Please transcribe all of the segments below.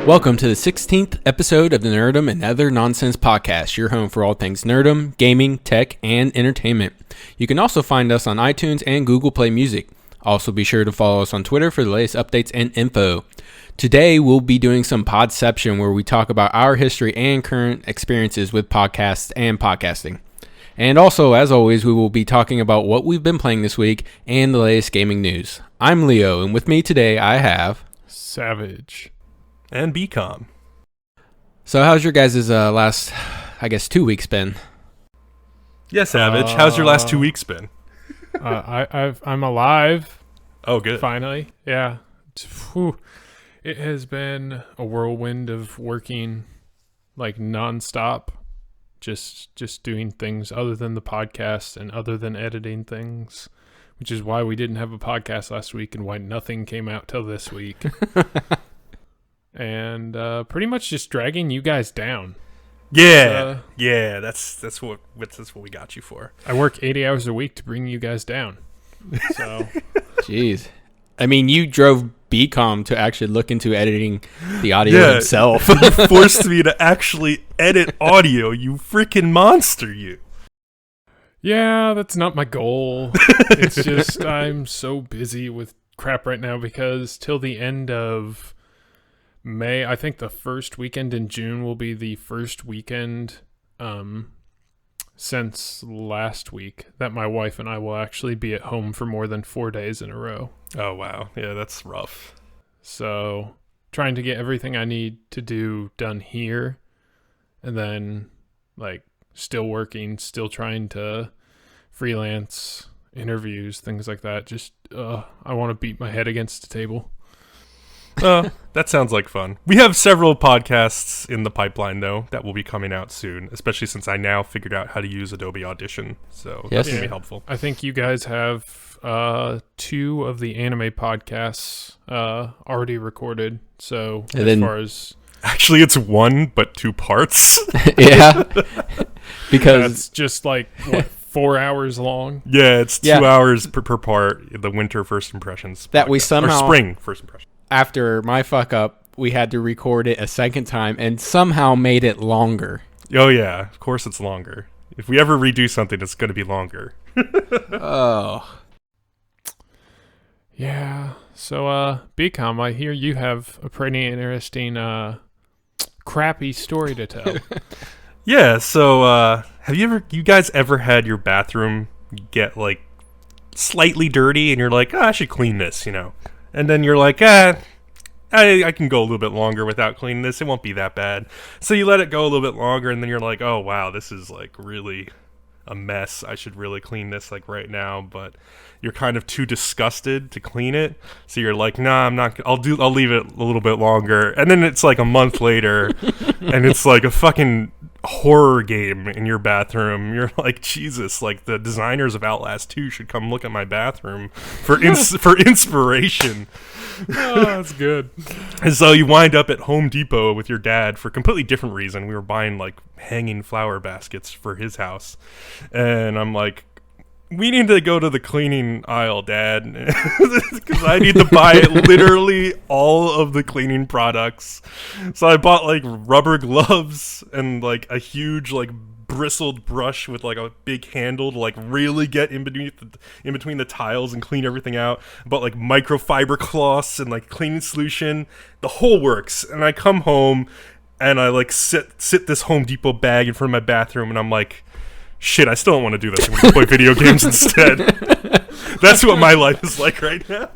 Welcome to the 16th episode of the Nerdom and Other Nonsense podcast, your home for all things nerdom, gaming, tech, and entertainment. You can also find us on iTunes and Google Play Music. Also be sure to follow us on Twitter for the latest updates and info. Today we'll be doing some Podception where we talk about our history and current experiences with podcasts and podcasting. And also, as always, we will be talking about what we've been playing this week and the latest gaming news. I'm Leo, and with me today I have... Savage. And Bcom. So how's your guys' last, 2 weeks been? Yeah, Savage. How's your last 2 weeks been? I'm alive. Oh, good. Finally. Yeah. It has been a whirlwind of working like nonstop. Just doing things other than the podcast and other than editing things, which is why we didn't have a podcast last week and why nothing came out till this week. And pretty much just dragging you guys down. Yeah, that's what we got you for. I work 80 hours a week to bring you guys down. So, jeez, I mean, you drove Bcom to actually look into editing the audio himself. You forced me to actually edit audio. You freaking monster, you. Yeah, that's not my goal. It's just I'm so busy with crap right now because till the end of May, I think the first weekend in June will be the first weekend since last week that my wife and I will actually be at home for more than 4 days in a row. Oh, wow. Yeah, that's rough. So trying to get everything I need to do done here and then still working, still trying to freelance interviews, things like that. Just I want to beat my head against the table. That sounds like fun. We have several podcasts in the pipeline, though, that will be coming out soon, especially since I now figured out how to use Adobe Audition. So that's going to be helpful. I think you guys have 2 of the anime podcasts already recorded. So actually, it's 1, but 2 parts. Yeah. Because it's just 4 hours long. Yeah, it's 2 hours per part. The winter first impressions. That podcast. We somehow... Or spring first impressions. After my fuck up, we had to record it a second time and somehow made it longer. Oh, yeah. Of course it's longer. If we ever redo something, it's going to be longer. Oh. Yeah. So, Bcom, I hear you have a pretty interesting, crappy story to tell. Yeah. So, have you guys ever had your bathroom get, slightly dirty and you're like, I should clean this, And then you're like, I can go a little bit longer without cleaning this. It won't be that bad. So you let it go a little bit longer, and then you're like, oh, wow, this is, really a mess. I should really clean this, right now. But you're kind of too disgusted to clean it. So you're like, nah, I'm not. I'll leave it a little bit longer. And then it's, a month later, and it's, a fucking horror game in your bathroom. You're like, Jesus, the designers of Outlast 2 should come look at my bathroom for inspiration. Oh, that's good. And so you wind up at Home Depot with your dad for a completely different reason. We were buying hanging flower baskets for his house, and I'm like, we need to go to the cleaning aisle, Dad, because I need to buy literally all of the cleaning products. So I bought rubber gloves and a huge bristled brush with a big handle to really get in between the tiles and clean everything out. I bought microfiber cloths and cleaning solution, the whole works. And I come home and I sit this Home Depot bag in front of my bathroom, and I'm like, shit, I still don't want to do this. I'm going to play video games instead. That's what my life is like right now.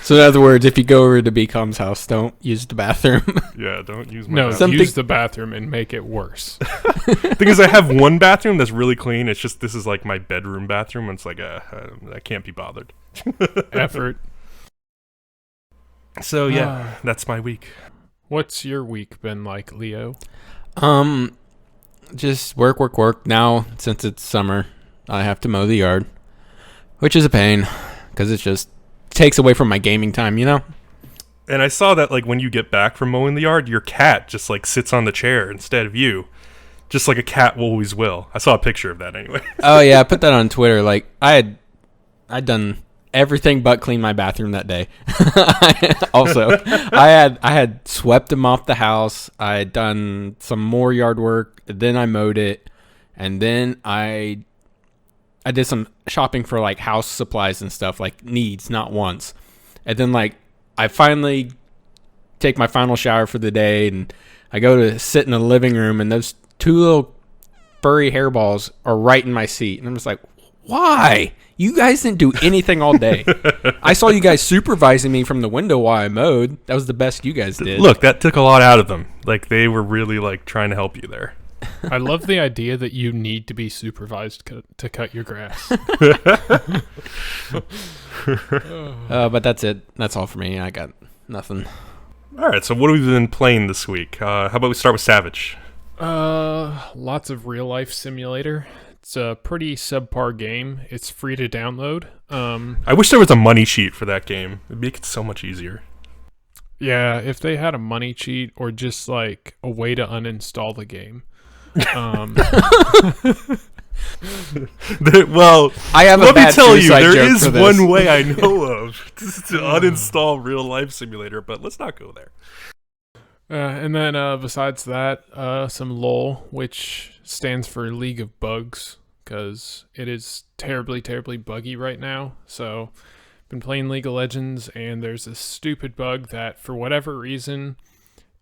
So in other words, if you go over to Bcom's house, don't use the bathroom. Yeah, don't use my bathroom. No, use the bathroom and make it worse. Thing is, I have one bathroom that's really clean. It's just, this is my bedroom bathroom, and it's I can't be bothered. Effort. So yeah, that's my week. What's your week been like, Leo? Just work. Now, since it's summer, I have to mow the yard, which is a pain because it just takes away from my gaming time, And I saw that when you get back from mowing the yard, your cat just sits on the chair instead of you, just like a cat always will. I saw a picture of that anyway. Oh yeah, I put that on Twitter. I'd done everything but clean my bathroom that day. Also, I had swept and mopped the house. I had done some more yard work. Then I mowed it, and then I did some shopping for like house supplies and stuff, like needs, not wants. And then like I finally take my final shower for the day, and I go to sit in the living room, and those two little furry hairballs are right in my seat, and I'm just like, why? You guys didn't do anything all day. I saw you guys supervising me from the window while I mowed. That was the best you guys did. Look, that took a lot out of them. Like, they were really, like, trying to help you there. I love the idea that you need to be supervised to cut your grass. But that's it. That's all for me. I got nothing. All right, so what have we been playing this week? How about we start with Savage? Lots of real life simulator. It's a pretty subpar game. It's free to download. I wish there was a money cheat for that game. It'd make it so much easier. Yeah, if they had a money cheat or just like a way to uninstall the game. Well, I have let a bad me tell you, suicide there joke is for this. one way I know of to uninstall Real Life Simulator, but let's not go there. And then besides that, some LOL, which stands for League of Bugs, because it is terribly, terribly buggy right now. So, been playing League of Legends, and there's a stupid bug that, for whatever reason,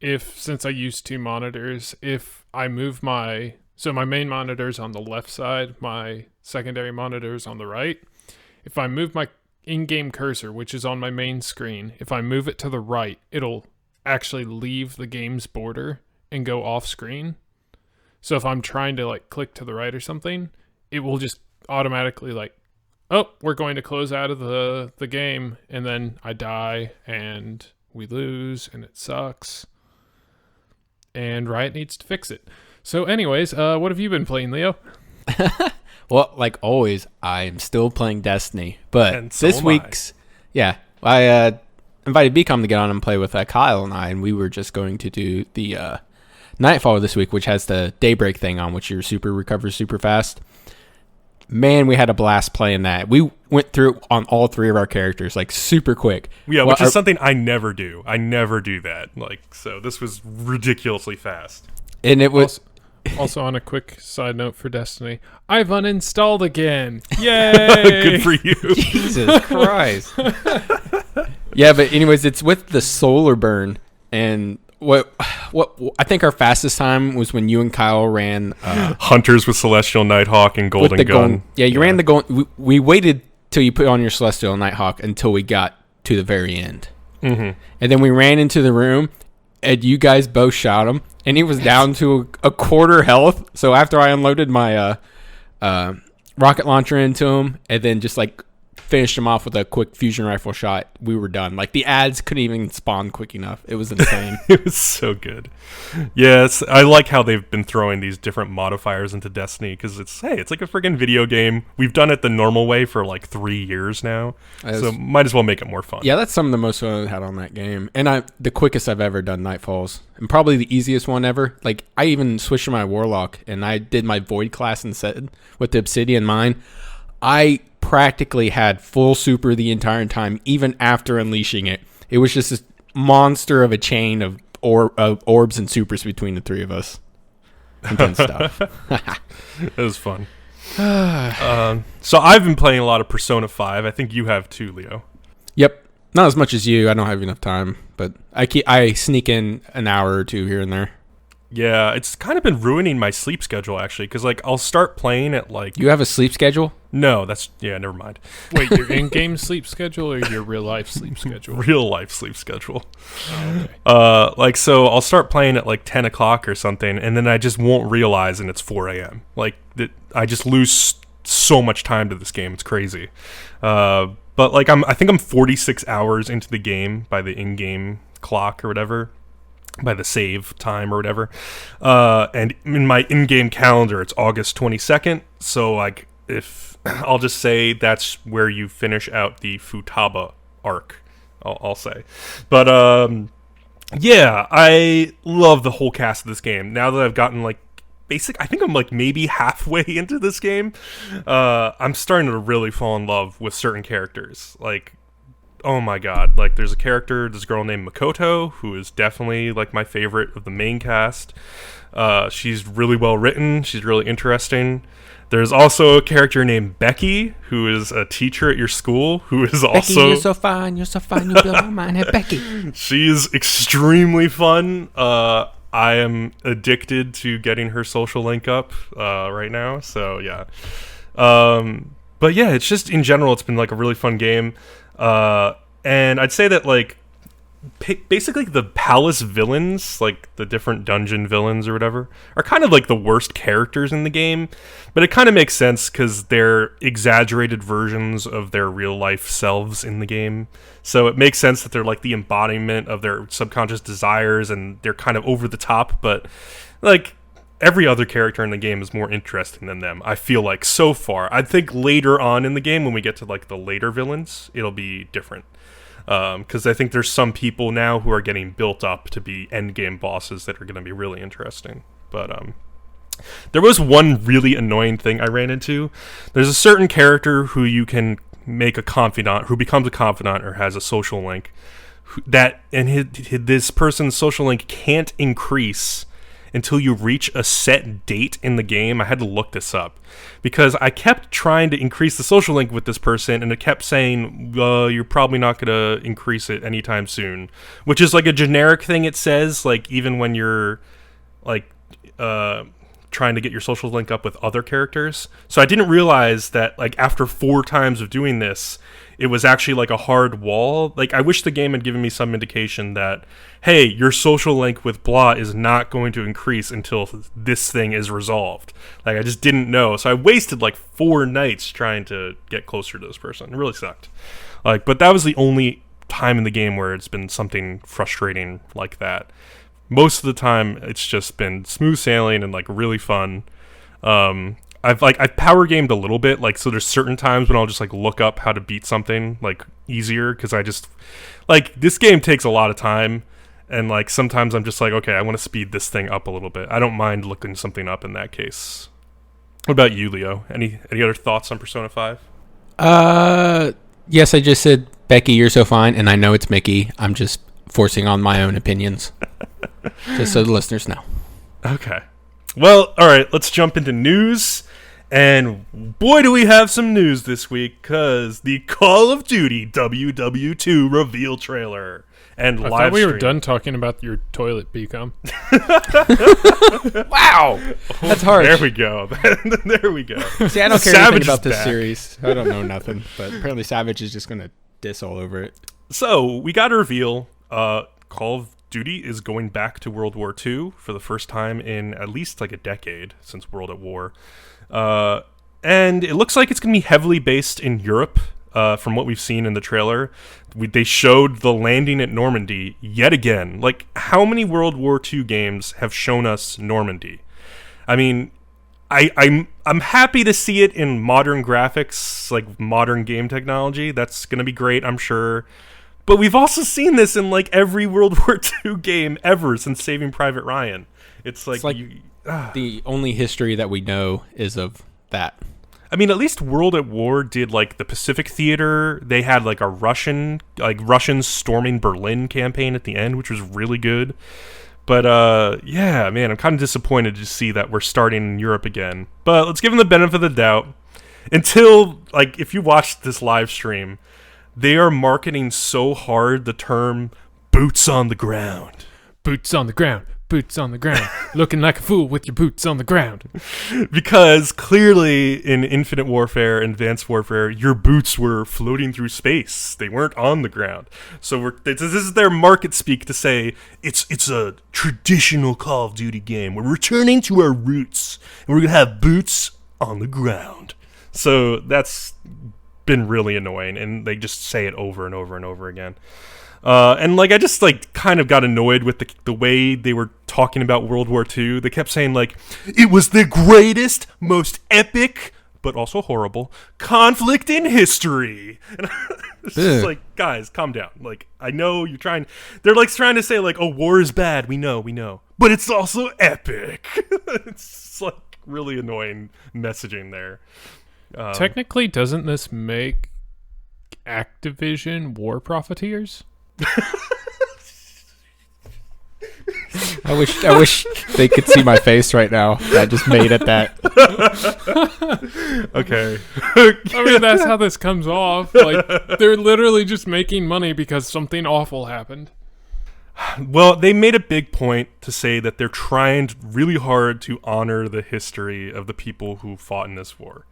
since I use two monitors, if I move my main monitor's on the left side, my secondary monitor's on the right. If I move my in-game cursor, which is on my main screen, if I move it to the right, it'll actually leave the game's border and go off screen. So if I'm trying to like click to the right or something, it will just automatically like, oh, we're going to close out of the game, and then I die and we lose and it sucks. And Riot needs to fix it. So anyways, what have you been playing, Leo? Well, like always, I am still playing Destiny. But And so this am week's... Yeah, I invited Bcom to get on and play with Kyle and I, and we were just going to do the Nightfall this week, which has the Daybreak thing on, which your super recovers super fast. Man, we had a blast playing that. We went through it on all three of our characters, like super quick. Yeah, which is something I never do. I never do that. Like, so this was ridiculously fast. And it was... Also, on a quick side note for Destiny, I've uninstalled again. Yay! Good for you. Jesus Christ. Yeah, but anyways, it's with the solar burn, and what I think our fastest time was when you and Kyle ran Hunters with Celestial Nighthawk and Golden Gun. You ran the Golden. We waited till you put on your Celestial Nighthawk until we got to the very end, and then we ran into the room, and you guys both shot him, and he was down to a quarter health. So after I unloaded my rocket launcher into him, and then just like finished him off with a quick fusion rifle shot, we were done. Like the ads couldn't even spawn quick enough. It was insane. It was so good. Yes, I like how they've been throwing these different modifiers into Destiny, because it's like a freaking video game. We've done it the normal way for like 3 years now, so might as well make it more fun. Yeah, that's some of the most fun I've had on that game, and the quickest I've ever done Nightfalls, and probably the easiest one ever. Like I even switched to my Warlock, and I did my Void class instead with the Obsidian Mine. I practically had full super the entire time, even after unleashing it. It was just this monster of a chain of orbs and supers between the three of us. Intense stuff. It was fun. So I've been playing a lot of Persona 5. I think you have too, Leo. Yep. Not as much as you. I don't have enough time, but I sneak in an hour or two here and there. Yeah, it's kind of been ruining my sleep schedule, actually, because like I'll start playing at like... You have a sleep schedule? No, never mind. Wait, your in-game sleep schedule or your real-life sleep schedule? Real-life sleep schedule. Oh, okay. So I'll start playing at like 10 o'clock or something, and then I just won't realize, and it's 4 a.m. Like, I just lose so much time to this game. It's crazy. But like, I think I'm 46 hours into the game by the in-game clock or whatever. By the save time or whatever. And in my in-game calendar, it's August 22nd. So like, if I'll just say that's where you finish out the Futaba arc, I'll say. But yeah, I love the whole cast of this game. Now that I've gotten like I think I'm like maybe halfway into this game. I'm starting to really fall in love with certain characters. Like, oh my god, like there's this girl named Makoto, who is definitely like my favorite of the main cast. She's really well written. She's really interesting. There's also a character named Becky, who is a teacher at your school, who is also... Becky, you're so fine, you blow my mind. Hey, Becky. She's extremely fun. I am addicted to getting her social link up right now, so yeah. But yeah, it's just, in general, it's been like a really fun game. And I'd say that like basically the palace villains, like the different dungeon villains or whatever, are kind of like the worst characters in the game, but it kind of makes sense because they're exaggerated versions of their real life selves in the game. So it makes sense that they're like the embodiment of their subconscious desires, and they're kind of over the top, but like every other character in the game is more interesting than them, I feel like, so far. I think later on in the game, when we get to like the later villains, it'll be different. Because I think there's some people now who are getting built up to be endgame bosses that are going to be really interesting. But there was one really annoying thing I ran into. There's a certain character who you can make a confidant, who becomes a confidant or has a social link, this person's social link can't increase until you reach a set date in the game. I had to look this up because I kept trying to increase the social link with this person, and it kept saying, you're probably not going to increase it anytime soon, which is like a generic thing it says, like even when you're like trying to get your social link up with other characters. So I didn't realize that like after 4 times of doing this, it was actually like a hard wall. Like I wish the game had given me some indication that, hey, your social link with blah is not going to increase until this thing is resolved. Like I just didn't know. So I wasted like 4 nights trying to get closer to this person. It really sucked. Like, but that was the only time in the game where it's been something frustrating like that. Most of the time it's just been smooth sailing and like really fun. I've power gamed a little bit, like, so there's certain times when I'll just like look up how to beat something like easier, because I just like, this game takes a lot of time, and like sometimes I'm just like, okay, I want to speed this thing up a little bit. I don't mind looking something up in that case. What about you, Leo? Any other thoughts on Persona 5? Yes, I just said Becky, you're so fine, and I know it's Mickey. I'm just forcing on my own opinions, just so the listeners know. Okay. Well, all right, let's jump into news. And boy, do we have some news this week, because the Call of Duty WW2 reveal trailer and live stream. I thought we were done talking about your toilet, Bcom. Wow! That's hard. There we go. There we go. See, I don't care Savage anything about this back. series. I don't know nothing, but apparently Savage is just going to diss all over it. So, we got a reveal. Call of Duty is going back to World War II for the first time in at least like a decade since World at War. And it looks like it's going to be heavily based in Europe, from what we've seen in the trailer. They showed the landing at Normandy yet again. Like, how many World War II games have shown us Normandy? I mean, I'm happy to see it in modern graphics, like modern game technology. That's going to be great, I'm sure. But we've also seen this in like every World War II game ever since Saving Private Ryan. It's like the only history that we know is of that. I mean, at least World at War did like the Pacific Theater. They had like a Russians storming Berlin campaign at the end, which was really good. But yeah, man, I'm kind of disappointed to see that we're starting in Europe again. But let's give them the benefit of the doubt. Until, like, if you watch this live stream, they are marketing so hard the term boots on the ground. Boots on the ground. Boots on the ground. Looking like a fool with your boots on the ground. Because clearly in Infinite Warfare and Advanced Warfare, your boots were floating through space. They weren't on the ground. So this is their market speak to say it's a traditional Call of Duty game. We're returning to our roots, and we're going to have boots on the ground. So that's been really annoying, and they just say it over and over and over again. And like, I just like kind of got annoyed with the way they were talking about World War II. They kept saying like, it was the greatest, most epic, but also horrible conflict in history. And it's just like, guys, calm down. Like, I know you're trying. They're like trying to say like, oh, war is bad. We know. but it's also epic. It's like really annoying messaging there. Technically, doesn't this make Activision war profiteers? I wish they could see my face right now. I just made at that. Okay. I mean, that's how this comes off. Like, they're literally just making money because something awful happened. Well, they made a big point to say that they're trying really hard to honor the history of the people who fought in this war.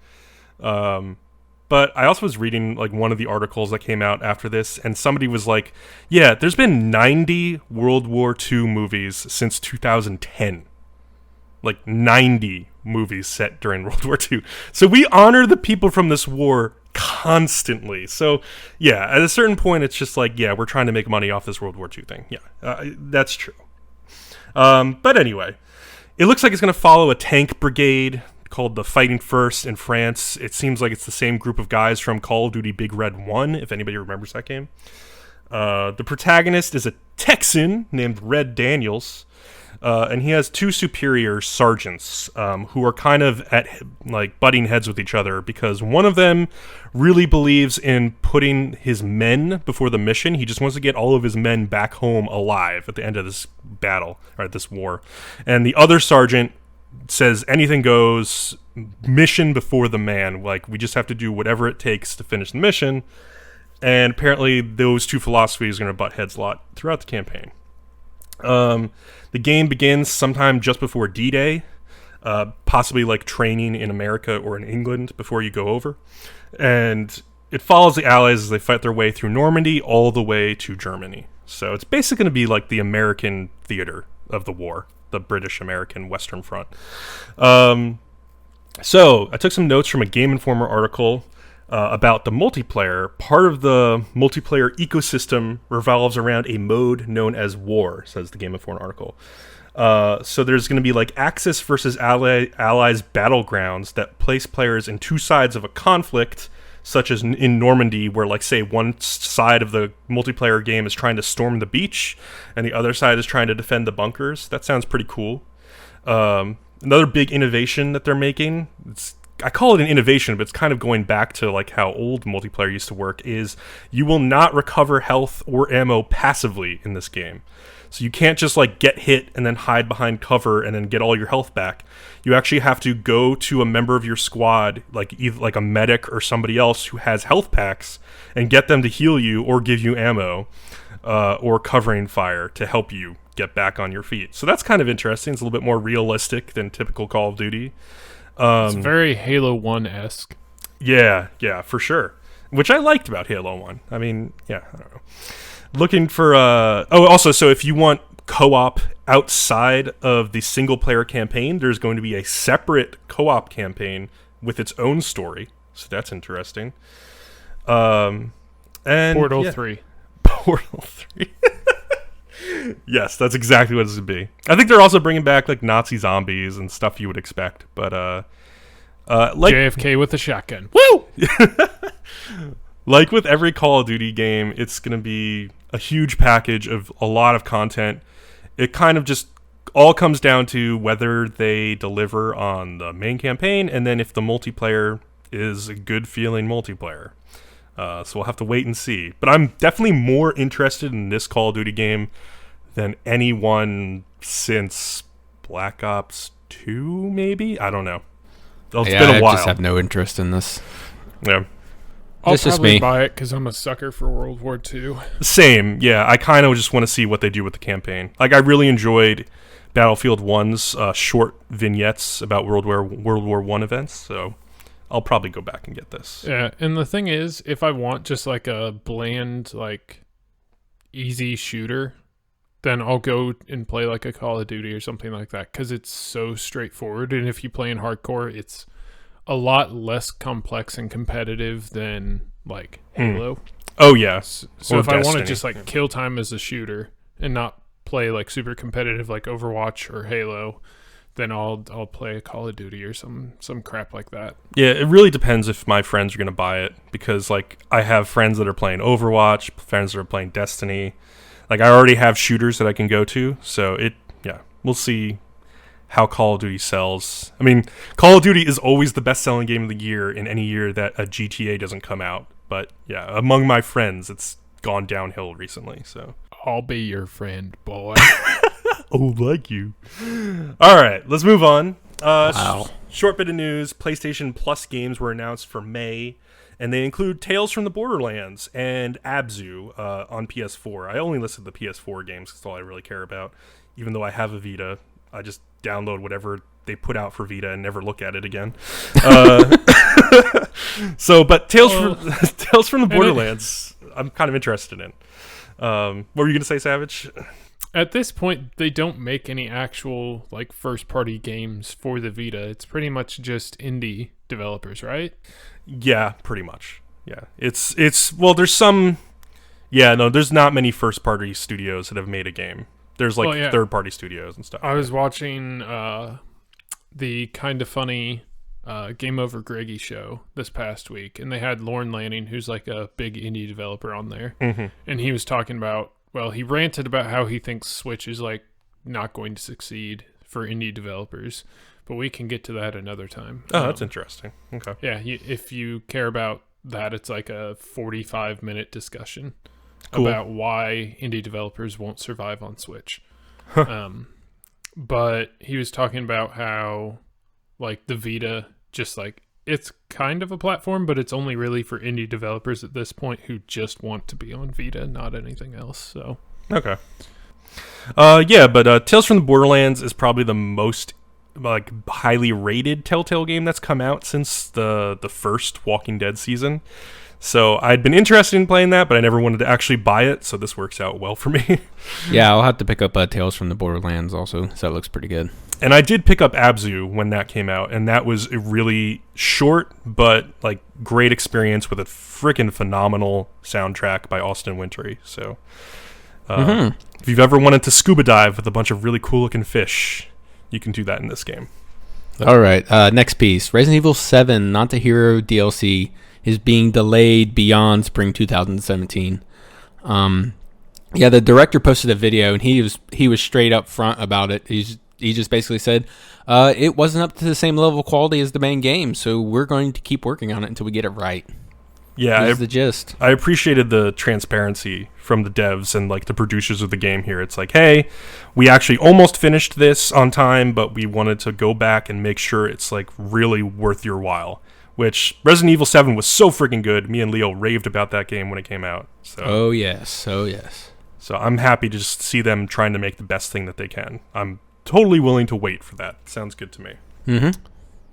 But I also was reading like one of the articles that came out after this, and somebody was like, yeah, there's been 90 World War II movies since 2010. Like 90 movies set during World War II. So we honor the people from this war constantly. So yeah, at a certain point, it's just like, yeah, we're trying to make money off this World War II thing. Yeah, that's true. But anyway, it looks like it's going to follow a tank brigade called the Fighting First in France. It seems like it's the same group of guys from Call of Duty Big Red 1, if anybody remembers that game. The protagonist is a Texan named Red Daniels, and he has two superior sergeants who are kind of at like butting heads with each other because one of them really believes in putting his men before the mission. He just wants to get all of his men back home alive at the end of this battle, or this war. And the other sergeant says anything goes, mission before the man. Like, we just have to do whatever it takes to finish the mission. And apparently those two philosophies are going to butt heads a lot throughout the campaign. The game begins sometime just before D-Day, possibly like training in America or in England before you go over. And it follows the Allies as they fight their way through Normandy all the way to Germany. So it's basically going to be like the American theater of the war, the British-American Western Front. So I took some notes from a Game Informer article about the multiplayer. Part of the multiplayer ecosystem revolves around a mode known as War, says the Game Informer article. So there's going to be like Axis versus Allies battlegrounds that place players in two sides of a conflict, such as in Normandy, where, like, say, one side of the multiplayer game is trying to storm the beach, and the other side is trying to defend the bunkers. That sounds pretty cool. Another big innovation that they're making, I call it an innovation, but it's kind of going back to, like, how old multiplayer used to work, is you will not recover health or ammo passively in this game. So you can't just, like, get hit and then hide behind cover and then get all your health back. You actually have to go to a member of your squad, like either like a medic or somebody else who has health packs, and get them to heal you or give you ammo or covering fire to help you get back on your feet. So that's kind of interesting. It's a little bit more realistic than typical Call of Duty. It's very Halo 1-esque. Yeah, for sure. Which I liked about Halo 1. I mean, yeah, I don't know. Looking for also, so if you want co-op outside of the single player campaign, there's going to be a separate co-op campaign with its own story, so that's interesting. And Portal 3. Portal 3. Yes, that's exactly what it's going to be. I think they're also bringing back like Nazi zombies and stuff you would expect, but like JFK with a shotgun. Woo! Like with every Call of Duty game, it's going to be a huge package of a lot of content. It kind of just all comes down to whether they deliver on the main campaign, and then if the multiplayer is a good feeling multiplayer. So we'll have to wait and see. But I'm definitely more interested in this Call of Duty game than anyone since Black Ops 2, maybe? I don't know. It's been a while. I just have no interest in this. Yeah. I'll It's just probably me. buy it because I'm a sucker for World War II. Same, yeah. I kind of just want to see what they do with the campaign. Like, I really enjoyed Battlefield 1's short vignettes about World War I events, so I'll probably go back and get this. Yeah, and the thing is, if I want just like a bland, like, easy shooter, then I'll go and play like a Call of Duty or something like that because it's so straightforward. And if you play in hardcore, it's a lot less complex and competitive than like Halo. Oh yeah. So Or if I want to Destiny. just like kill time as a shooter and not play like super competitive like Overwatch or Halo, then I'll play a Call of Duty or some crap like that. Yeah, it really depends if my friends are going to buy it, because like I have friends that are playing Overwatch, friends that are playing Destiny. Like I already have shooters that I can go to, so we'll see how Call of Duty sells. I mean, Call of Duty is always the best-selling game of the year in any year that a GTA doesn't come out. But yeah, among my friends, it's gone downhill recently. So I'll be your friend, boy. oh, like you. All right, let's move on. Wow. Short bit of news: PlayStation Plus games were announced for May, and they include Tales from the Borderlands and Abzu on PS4. I only listed the PS4 games because that's all I really care about. Even though I have a Vita, I just download whatever they put out for Vita and never look at it again. But Tales from the Borderlands, I'm kind of interested in. What were you going to say, Savage? At this point, they don't make any actual like first-party games for the Vita. It's pretty much just indie developers, right? Yeah, pretty much. Yeah, it's well, there's some. Yeah, no, there's not many first-party studios that have made a game. There's like third-party studios and stuff. I was watching the kind of funny Game Over Greggy show this past week, and they had Lorne Lanning, who's like a big indie developer on there, and he was talking about. Well, he ranted about how he thinks Switch is like not going to succeed for indie developers, but we can get to that another time. Oh, that's interesting. Okay. Yeah, if you care about that, it's like a 45-minute discussion about why indie developers won't survive on Switch. But he was talking about how like the Vita just like it's kind of a platform, but it's only really for indie developers at this point who just want to be on Vita, not anything else. So okay, but Tales from the Borderlands is probably the most like highly rated Telltale game that's come out since the first Walking Dead season. So I'd been interested in playing that, but I never wanted to actually buy it. So this works out well for me. Yeah, I'll have to pick up Tales from the Borderlands also. So that looks pretty good. And I did pick up Abzu when that came out, and that was a really short but like great experience with a freaking phenomenal soundtrack by Austin Wintory. So if you've ever wanted to scuba dive with a bunch of really cool looking fish, you can do that in this game. All right, next piece. Resident Evil 7 Not the Hero DLC is being delayed beyond spring 2017. Yeah, the director posted a video, and he was straight up front about it. He just basically said, it wasn't up to the same level of quality as the main game, so we're going to keep working on it until we get it right. Yeah, Here's the gist. I appreciated the transparency from the devs and like the producers of the game here. It's like, hey, we actually almost finished this on time, but we wanted to go back and make sure it's like really worth your while. Which Resident Evil 7 was so freaking good. Me and Leo raved about that game when it came out. So. Oh yes. So I'm happy to just see them trying to make the best thing that they can. I'm totally willing to wait for that. Sounds good to me. Mm-hmm.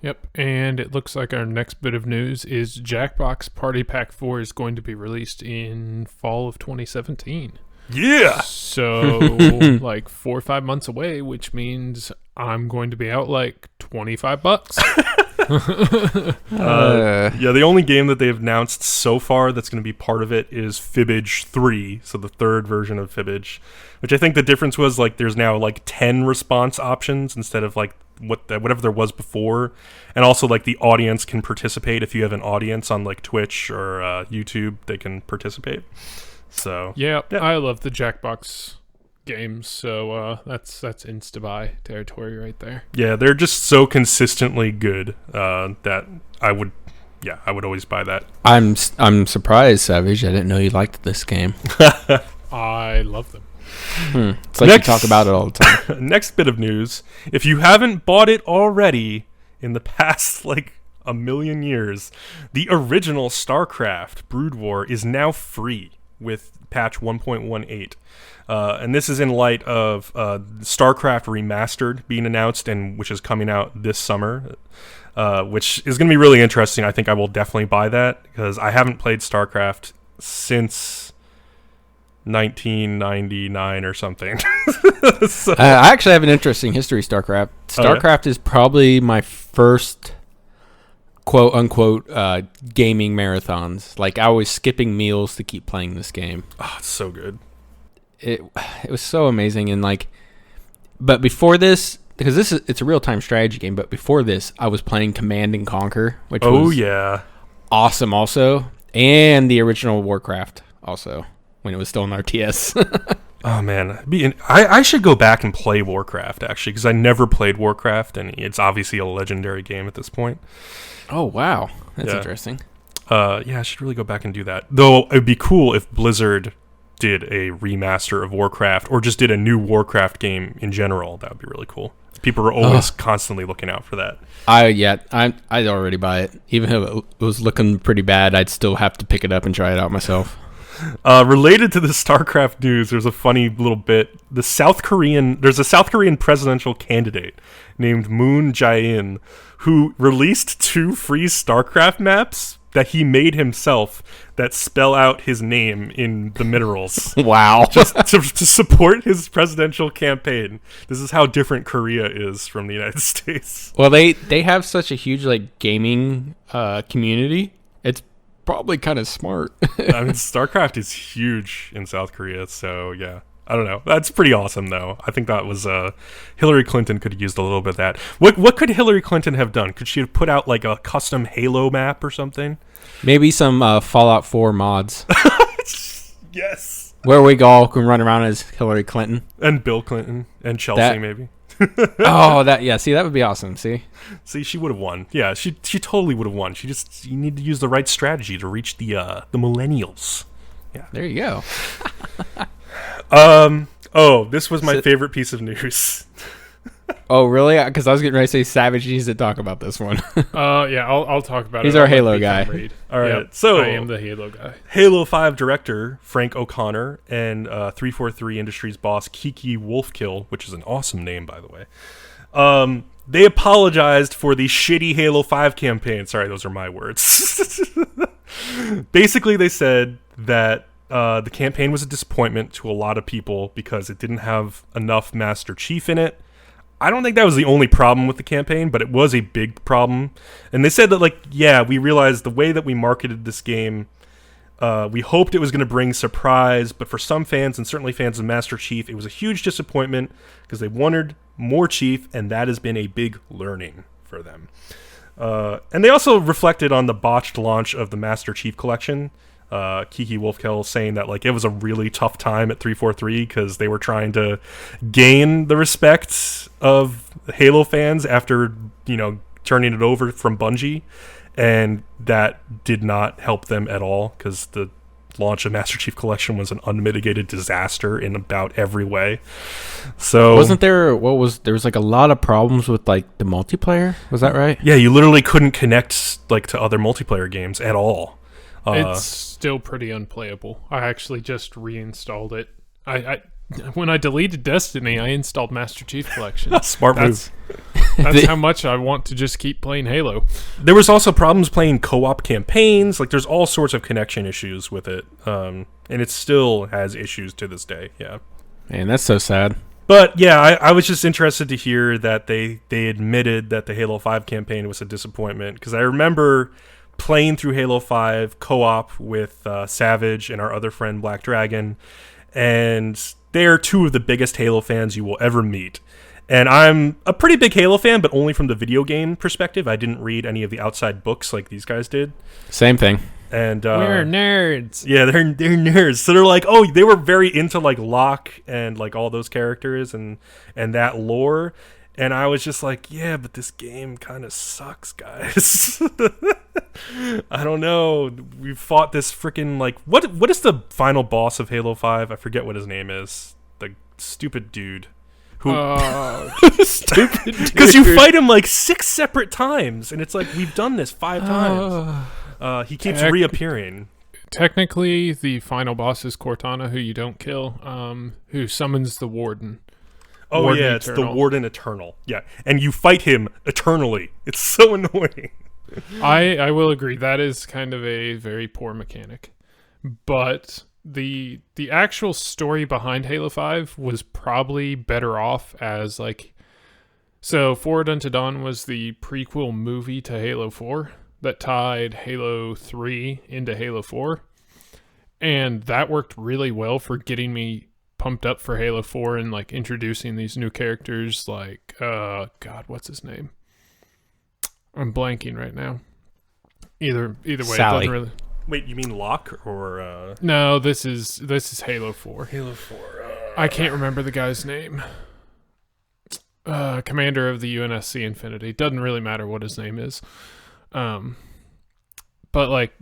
Yep, and it looks like our next bit of news is Jackbox Party Pack 4 is going to be released in fall of 2017. Yeah! So, like 4 or 5 months away, which means I'm going to be out like $25. Yeah, the only game that they've announced so far that's going to be part of it is Fibbage 3, so the third version of Fibbage, which I think the difference was like there's now like 10 response options instead of like whatever there was before, and also like the audience can participate. If you have an audience on like Twitch or YouTube, they can participate. So yeah, I love the Jackbox games, so that's insta-buy territory right there. Yeah, they're just so consistently good that I would always buy that. I'm surprised, Savage. I didn't know you liked this game. I love them. It's like you talk about it all the time. Next bit of news: if you haven't bought it already in the past like a million years, the original StarCraft Brood War is now free with patch 1.18. And this is in light of StarCraft Remastered being announced, and which is coming out this summer, which is going to be really interesting. I think I will definitely buy that because I haven't played StarCraft since 1999 or something. So. I actually have an interesting history of StarCraft. StarCraft is probably my first quote-unquote gaming marathons. Like, I was skipping meals to keep playing this game. Oh, it's so good. It was so amazing. And like, but before this, because it's a real-time strategy game, but before this, I was playing Command and Conquer, which was awesome also, and the original Warcraft also, when it was still on RTS. Oh man, I should go back and play Warcraft actually, because I never played Warcraft, and it's obviously a legendary game at this point. Oh wow, that's interesting. Yeah, I should really go back and do that. Though it'd be cool if Blizzard did a remaster of Warcraft, or just did a new Warcraft game in general. That would be really cool. People are always constantly looking out for that. I'd already buy it. Even if it was looking pretty bad, I'd still have to pick it up and try it out myself. Related to the StarCraft news, there's a funny little bit. There's a South Korean presidential candidate named Moon Jae-in who released 2 free StarCraft maps that he made himself that spell out his name in the minerals. Wow. Just to support his presidential campaign. This is how different Korea is from the United States. Well, they have such a huge gaming community. It's probably kind of smart. I mean, StarCraft is huge in South Korea, so yeah. I don't know. That's pretty awesome, though. I think that was Hillary Clinton could have used a little bit of that. What could Hillary Clinton have done? Could she have put out a custom Halo map or something? Maybe some Fallout 4 mods. Yes. Where we all can run around as Hillary Clinton. And Bill Clinton. And Chelsea, maybe. See, that would be awesome. See, she would have won. Yeah, she totally would have won. You need to use the right strategy to reach the millennials. Yeah. There you go. This was my favorite piece of news. Oh, really? Because I was getting ready to say Savage needs to talk about this one. Yeah, I'll talk about He's it. our Halo guy. All right, yep, so I am the Halo guy. Halo 5 director Frank O'Connor and 343 Industries boss Kiki Wolfkill, which is an awesome name, by the way. They apologized for the shitty Halo 5 campaign. Sorry, those are my words. Basically, they said that the campaign was a disappointment to a lot of people because it didn't have enough Master Chief in it. I don't think that was the only problem with the campaign, but it was a big problem. And they said that, we realized the way that we marketed this game, we hoped it was going to bring surprise, but for some fans, and certainly fans of Master Chief, it was a huge disappointment because they wanted more Chief, and that has been a big learning for them. And they also reflected on the botched launch of the Master Chief Collection. Kiki Wolfkill saying that it was a really tough time at 343 because they were trying to gain the respect of Halo fans after turning it over from Bungie, and that did not help them at all because the launch of Master Chief Collection was an unmitigated disaster in about every way. So wasn't there there was a lot of problems with the multiplayer, was that right? Yeah, you literally couldn't connect to other multiplayer games at all. It's still pretty unplayable. I actually just reinstalled it. I when I deleted Destiny, I installed Master Chief Collection. Smart move. That's how much I want to just keep playing Halo. There was also problems playing co-op campaigns. There's all sorts of connection issues with it, and it still has issues to this day. Yeah, man, that's so sad. But yeah, I was just interested to hear that they admitted that the Halo 5 campaign was a disappointment, because I remember playing through Halo 5 co-op with Savage and our other friend Black Dragon, and they are 2 of the biggest Halo fans you will ever meet. And I'm a pretty big Halo fan, but only from the video game perspective. I didn't read any of the outside books like these guys did. Same thing. And we're nerds. Yeah, they're nerds. So they're they were very into Locke and all those characters and that lore. And I was just yeah, but this game kind of sucks, guys. I don't know. We fought this freaking what is the final boss of Halo 5? I forget what his name is. The stupid dude. Who stupid dude. Because you fight him 6 separate times, and it's we've done this 5 times. He keeps reappearing. Technically, the final boss is Cortana, who you don't kill, who summons the Warden. Oh, Warden yeah, Eternal. It's the Warden Eternal. Yeah, and you fight him eternally. It's so annoying. I will agree. That is kind of a very poor mechanic. But the actual story behind Halo 5 was probably better off as so Forward Unto Dawn was the prequel movie to Halo 4 that tied Halo 3 into Halo 4. And that worked really well for getting me pumped up for Halo 4 and introducing these new characters God, what's his name? I'm blanking right now. Either way, Sally. it doesn't really. Wait, you mean Locke or No, this is Halo 4. Halo 4. I can't remember the guy's name. Commander of the UNSC Infinity. Doesn't really matter what his name is. But like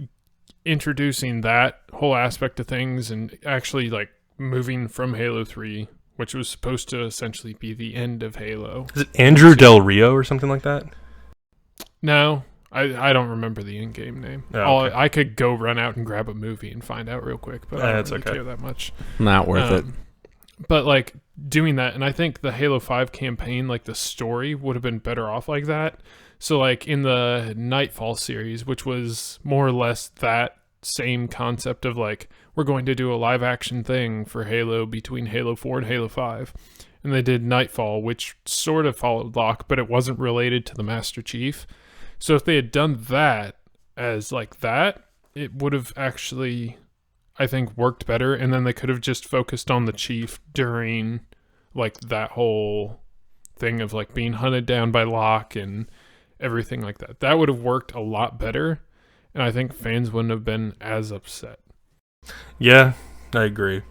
introducing that whole aspect of things and actually like moving from Halo 3, which was supposed to essentially be the end of Halo. Is it Andrew Del Rio or something like that? No, I don't remember the in-game name. Oh, okay. I could go run out and grab a movie and find out real quick, but I don't really care that much. Not worth it. But like doing that, and I think the Halo 5 campaign, like the story would have been better off like that. So like in the Nightfall series, which was more or less that same concept of like, we're going to do a live action thing for Halo between Halo 4 and Halo 5. And they did Nightfall, which sort of followed Locke, but it wasn't related to the Master Chief. So if they had done that as like that, it would have actually, I think, worked better. And then they could have just focused on the Chief during like that whole thing of like being hunted down by Locke and everything like that. That would have worked a lot better. And I think fans wouldn't have been as upset. Yeah, I agree.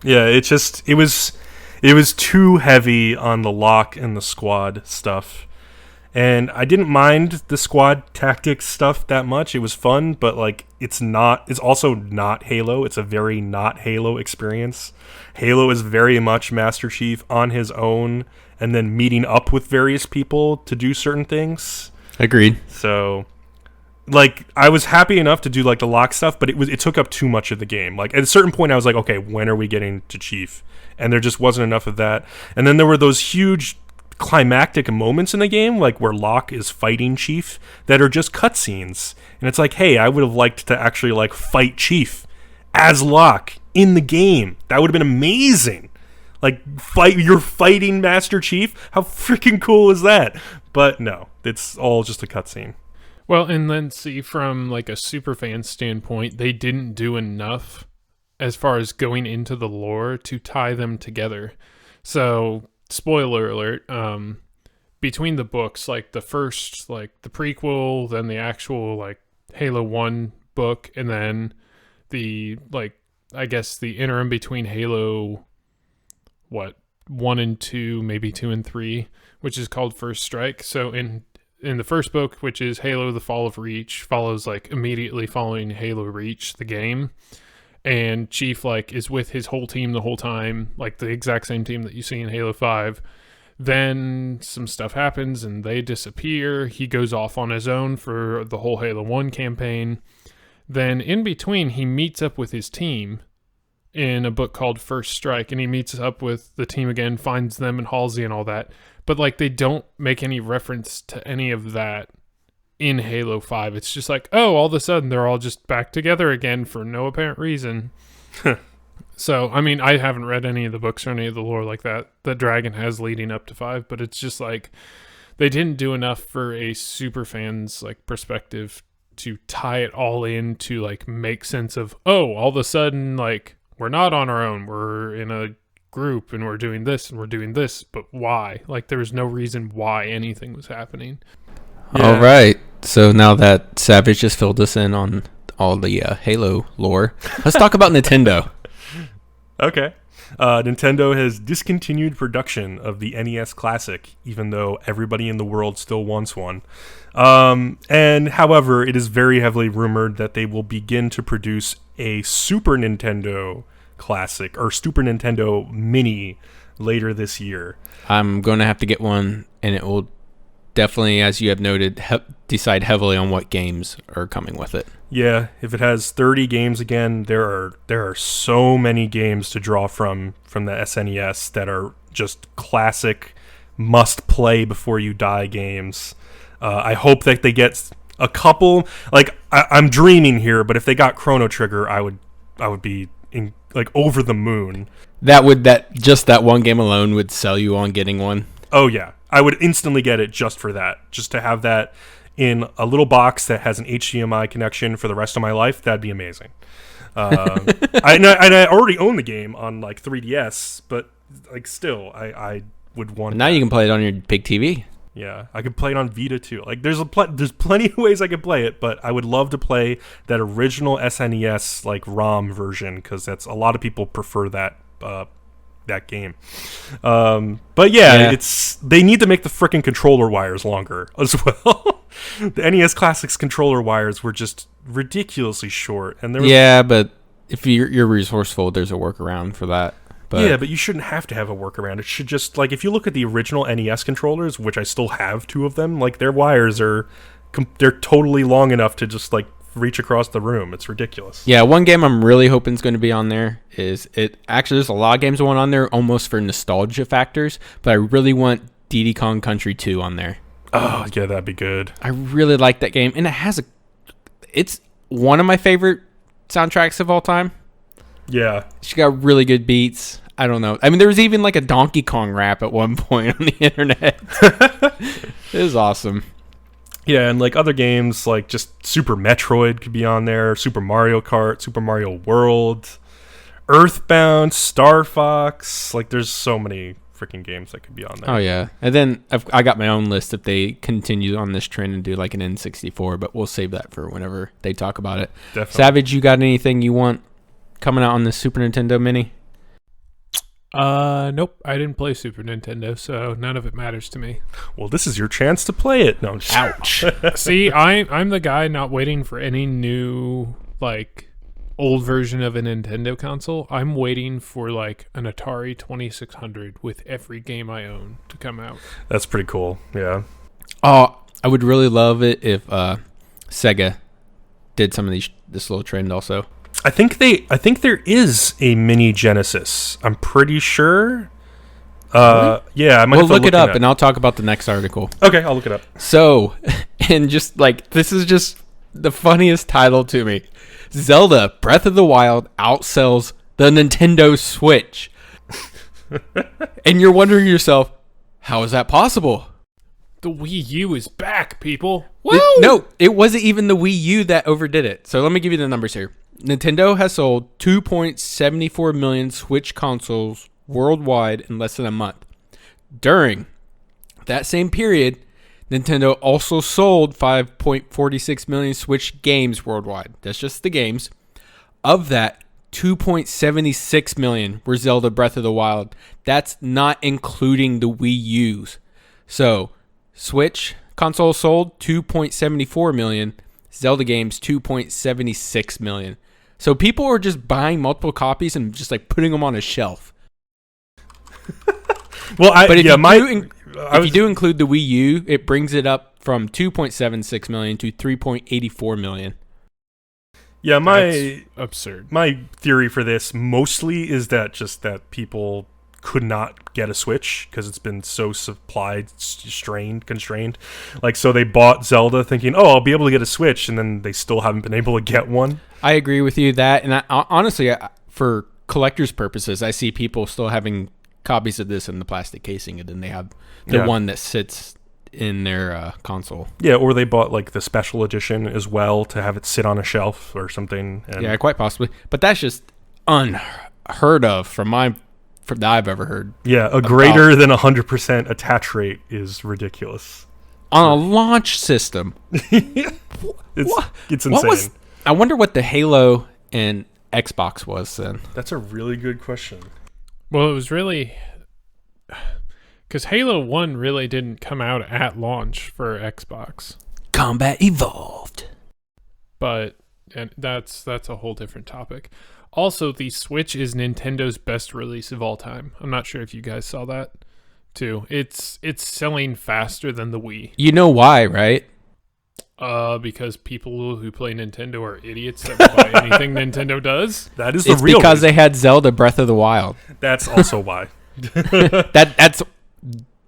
Yeah, it was too heavy on the Locke and the squad stuff. And I didn't mind the squad tactics stuff that much. It was fun, but like it's also not Halo. It's a very not Halo experience. Halo is very much Master Chief on his own and then meeting up with various people to do certain things. Agreed. So like I was happy enough to do like the Locke stuff, but it took up too much of the game. Like at a certain point I was like, okay, when are we getting to Chief? And there just wasn't enough of that. And then there were those huge climactic moments in the game, like where Locke is fighting Chief, that are just cutscenes. And it's like, hey, I would have liked to actually like fight Chief as Locke in the game. That would have been amazing. Like you're fighting Master Chief. How freaking cool is that? But no, it's all just a cutscene. Well, and then see from like a superfan standpoint, they didn't do enough as far as going into the lore to tie them together. So spoiler alert, between the books, like the first, like the prequel, then the actual like Halo 1 book, and then the like, I guess the interim between Halo 1 and 2, maybe 2 and 3, which is called First Strike. So in the first book, which is Halo the Fall of Reach, follows like immediately following Halo Reach, the game. And Chief like is with his whole team the whole time, like the exact same team that you see in Halo 5. Then some stuff happens and they disappear. He goes off on his own for the whole Halo 1 campaign. Then in between, he meets up with his team in a book called First Strike, and he meets up with the team again, finds them and Halsey and all that. But like they don't make any reference to any of that in Halo 5. It's just like, oh, all of a sudden they're all just back together again for no apparent reason. So, I mean, I haven't read any of the books or any of the lore like that Dragon has leading up to 5, but it's just like they didn't do enough for a super fan's like perspective to tie it all in to like make sense of, oh, all of a sudden like we're not on our own. We're in a group and we're doing this and we're doing this, but why? Like there was no reason why anything was happening. Yeah. All right. So now that Savage just filled us in on all the Halo lore, let's talk about Nintendo. Okay. Nintendo has discontinued production of the NES Classic, even though everybody in the world still wants one. And however, it is very heavily rumored that they will begin to produce a Super Nintendo Classic or Super Nintendo Mini later this year. I'm going to have to get one, and it will definitely, as you have noted, decide heavily on what games are coming with it. Yeah, if it has 30 games again, there are so many games to draw from the SNES that are just classic, must play before you die games. I hope that they get a couple. Like I'm dreaming here, but if they got Chrono Trigger, I would be like over the moon. That one game alone would sell you on getting one. Oh yeah, I would instantly get it just for that, just to have that in a little box that has an HDMI connection for the rest of my life. That'd be amazing. I already own the game on like 3DS, but like still, I would want. Now you can play it on your big TV. Yeah, I could play it on Vita too. Like there's plenty of ways I could play it, but I would love to play that original SNES like ROM version because that's a lot of people prefer that that game. But yeah, they need to make the freaking controller wires longer as well. The NES Classics controller wires were just ridiculously short, and but if you're resourceful, there's a workaround for that. But you shouldn't have to have a workaround. It should just, like, if you look at the original NES controllers, which I still have 2 of them, like, their wires they're totally long enough to just, like, reach across the room. It's ridiculous. Yeah, one game I'm really hoping is going to be on there is actually there's a lot of games I want on there almost for nostalgia factors, but I really want Diddy Kong Country 2 on there. Oh, yeah, that'd be good. I really like that game, and it's one of my favorite soundtracks of all time. Yeah. She got really good beats. I don't know. I mean, there was even like a Donkey Kong rap at one point on the internet. It was awesome. Yeah, and like other games, like just Super Metroid could be on there, Super Mario Kart, Super Mario World, Earthbound, Star Fox. Like, there's so many freaking games that could be on there. Oh, yeah. And then I got my own list if they continue on this trend and do like an N64, but we'll save that for whenever they talk about it. Definitely. Savage, you got anything you want coming out on the Super Nintendo Mini? Nope. I didn't play Super Nintendo, so none of it matters to me. Well, this is your chance to play it. No, ouch. See, I'm the guy not waiting for any new, like, old version of a Nintendo console. I'm waiting for, like, an Atari 2600 with every game I own to come out. That's pretty cool. Yeah. Oh, I would really love it if Sega did some of this little trend also. I think there is a mini Genesis. I'm pretty sure. Really? Yeah, I might We'll look it up, and I'll talk about the next article. Okay, I'll look it up. So, and just like, this is just the funniest title to me. Zelda Breath of the Wild outsells the Nintendo Switch. And you're wondering yourself, how is that possible? The Wii U is back, people. No, it wasn't even the Wii U that overdid it. So let me give you the numbers here. Nintendo has sold 2.74 million Switch consoles worldwide in less than a month. During that same period, Nintendo also sold 5.46 million Switch games worldwide. That's just the games. Of that, 2.76 million were Zelda Breath of the Wild. That's not including the Wii U's. So, Switch consoles sold 2.74 million. Zelda games 2.76 million. So people are just buying multiple copies and just like putting them on a shelf. Well, if you do include the Wii U, it brings it up from 2.76 million to 3.84 million. Yeah, That's absurd. My theory for this mostly is that people could not get a Switch because it's been so constrained. Like, so they bought Zelda thinking, oh, I'll be able to get a Switch, and then they still haven't been able to get one. I agree with you that, and honestly, for collector's purposes, I see people still having copies of this in the plastic casing, and then they have the one that sits in their console. Yeah, or they bought like the special edition as well to have it sit on a shelf or something. Yeah, quite possibly. But that's just unheard of from that I've ever heard. Yeah, a greater than 100% attach rate is ridiculous. On a launch system. It's insane. I wonder what the Halo and Xbox was then. That's a really good question. Well, it was really... Because Halo 1 really didn't come out at launch for Xbox. Combat Evolved. And that's a whole different topic. Also, the Switch is Nintendo's best release of all time. I'm not sure if you guys saw that, too. It's selling faster than the Wii. You know why, right? Because people who play Nintendo are idiots that will buy anything Nintendo does. That is the it's real because reason. They had Zelda Breath of the Wild. That's also why. That's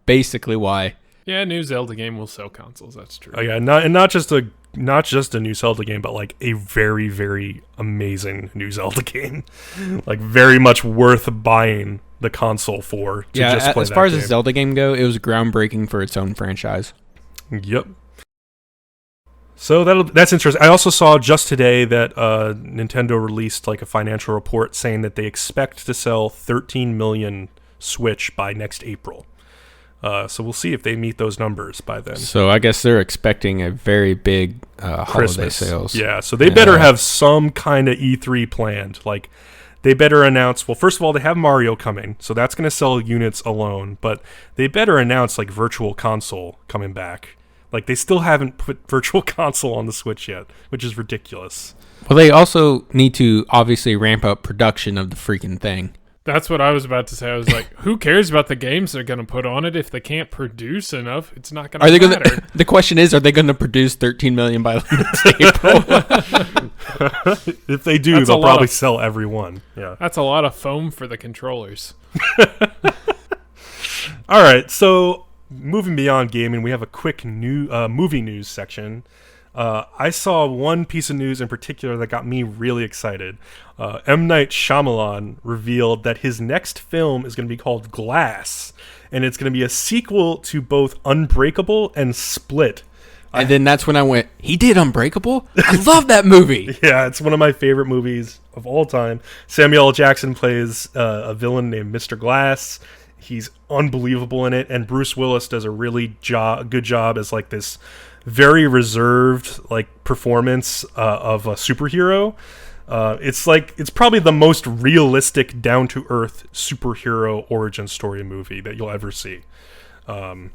basically why. Yeah, a new Zelda game will sell consoles. That's true. Oh yeah, not just a new Zelda game, but like a very, very amazing new Zelda game. Like very much worth buying the console for. As far as the Zelda game go, it was groundbreaking for its own franchise. Yep. So that's interesting. I also saw just today that Nintendo released like a financial report saying that they expect to sell 13 million Switch by next April. So we'll see if they meet those numbers by then. So I guess they're expecting a very big holiday Christmas sales. Yeah, so they better have some kind of E3 planned. Like they better announce, well, first of all, they have Mario coming, so that's going to sell units alone, but they better announce, like, Virtual Console coming back. Like, they still haven't put Virtual Console on the Switch yet, which is ridiculous. Well, they also need to obviously ramp up production of the freaking thing. That's what I was about to say. I was like, who cares about the games they're going to put on it if they can't produce enough? It's not going to matter. The question is, are they going to produce 13 million by April? If they do, they'll probably sell every one. Yeah, that's a lot of foam for the controllers. All right, so moving beyond gaming, we have a quick new movie news section. I saw one piece of news in particular that got me really excited. M. Night Shyamalan revealed that his next film is going to be called Glass, and it's going to be a sequel to both Unbreakable and Split. And then that's when I went, he did Unbreakable? I love that movie! Yeah, it's one of my favorite movies of all time. Samuel L. Jackson plays a villain named Mr. Glass. He's unbelievable in it, and Bruce Willis does a really good job as like this very reserved like performance of a superhero. It's probably the most realistic, down to earth superhero origin story movie that you'll ever see. And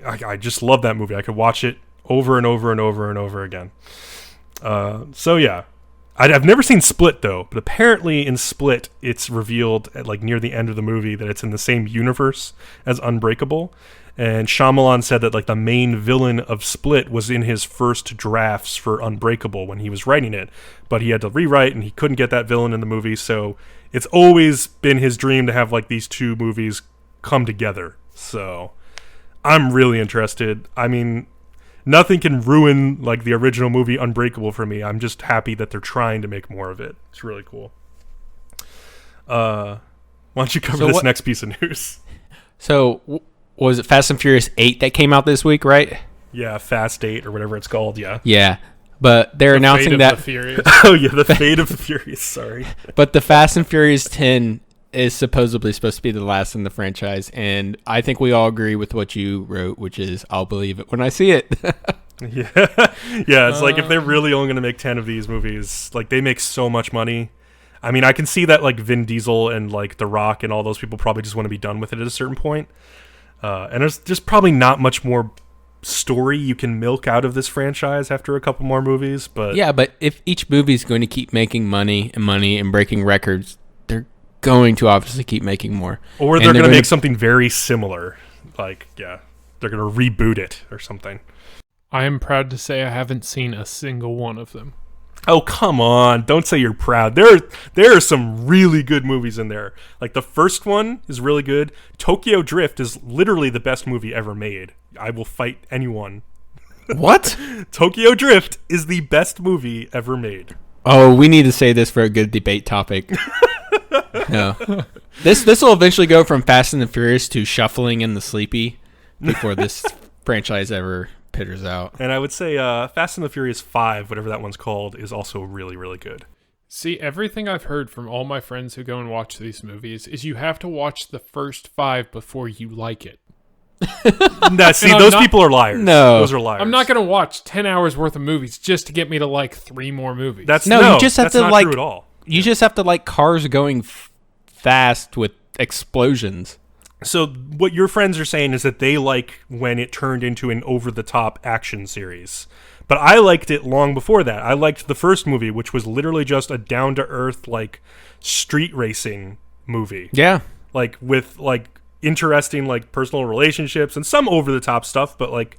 I just love that movie. I could watch it over and over and over and over again. So yeah, I've never seen Split though, but apparently in Split it's revealed at like near the end of the movie that it's in the same universe as Unbreakable. And Shyamalan said that like the main villain of Split was in his first drafts for Unbreakable when he was writing it, but he had to rewrite and he couldn't get that villain in the movie. So it's always been his dream to have like these two movies come together. So I'm really interested. I mean, nothing can ruin like the original movie Unbreakable for me. I'm just happy that they're trying to make more of it. It's really cool. Why don't you cover this next piece of news? So was it Fast and Furious 8 that came out this week, right? Yeah, Fast 8 or whatever it's called, yeah. Yeah, but they're announcing that... Oh, yeah, the Fate of the Furious, sorry. But the Fast and Furious 10 is supposedly supposed to be the last in the franchise, and I think we all agree with what you wrote, which is, I'll believe it when I see it. Yeah, it's like if they're really only going to make 10 of these movies, like they make so much money. I mean, I can see that like Vin Diesel and like The Rock and all those people probably just want to be done with it at a certain point. And there's just probably not much more story you can milk out of this franchise after a couple more movies. But yeah, but if each movie is going to keep making money and breaking records, they're going to obviously keep making more. Or they're going to make something very similar. Like, yeah, they're going to reboot it or something. I am proud to say I haven't seen a single one of them. Oh, come on. Don't say you're proud. There are some really good movies in there. Like, the first one is really good. Tokyo Drift is literally the best movie ever made. I will fight anyone. What? Tokyo Drift is the best movie ever made. Oh, we need to say this for a good debate topic. No. This will eventually go from Fast and the Furious to Shuffling and the Sleepy before this franchise ever pitters out. And I would say Fast and the Furious 5, whatever that one's called, is also really, really good. See, everything I've heard from all my friends who go and watch these movies is you have to watch the first 5 before you like it. Those people are liars. No. Those are liars. I'm not going to watch 10 hours worth of movies just to get me to like 3 more movies. You just have to not like true at all. You just have to like cars going fast with explosions. So what your friends are saying is that they like when it turned into an over-the-top action series. But I liked it long before that. I liked the first movie, which was literally just a down-to-earth, like, street racing movie. Yeah. Like, with, like, interesting, like, personal relationships and some over-the-top stuff, but, like,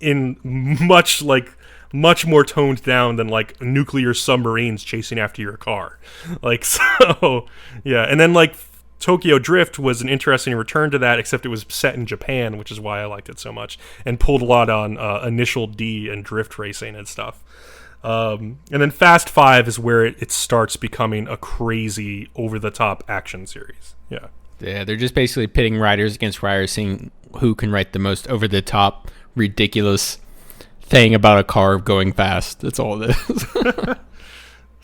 in much more toned down than, like, nuclear submarines chasing after your car. Like, so, yeah. And then, like, Tokyo Drift was an interesting return to that, except it was set in Japan, which is why I liked it so much, and pulled a lot on Initial D and drift racing and stuff. And then Fast 5 is where it starts becoming a crazy, over-the-top action series. Yeah. Yeah, they're just basically pitting riders against riders, seeing who can write the most over-the-top, ridiculous thing about a car going fast. That's all it is.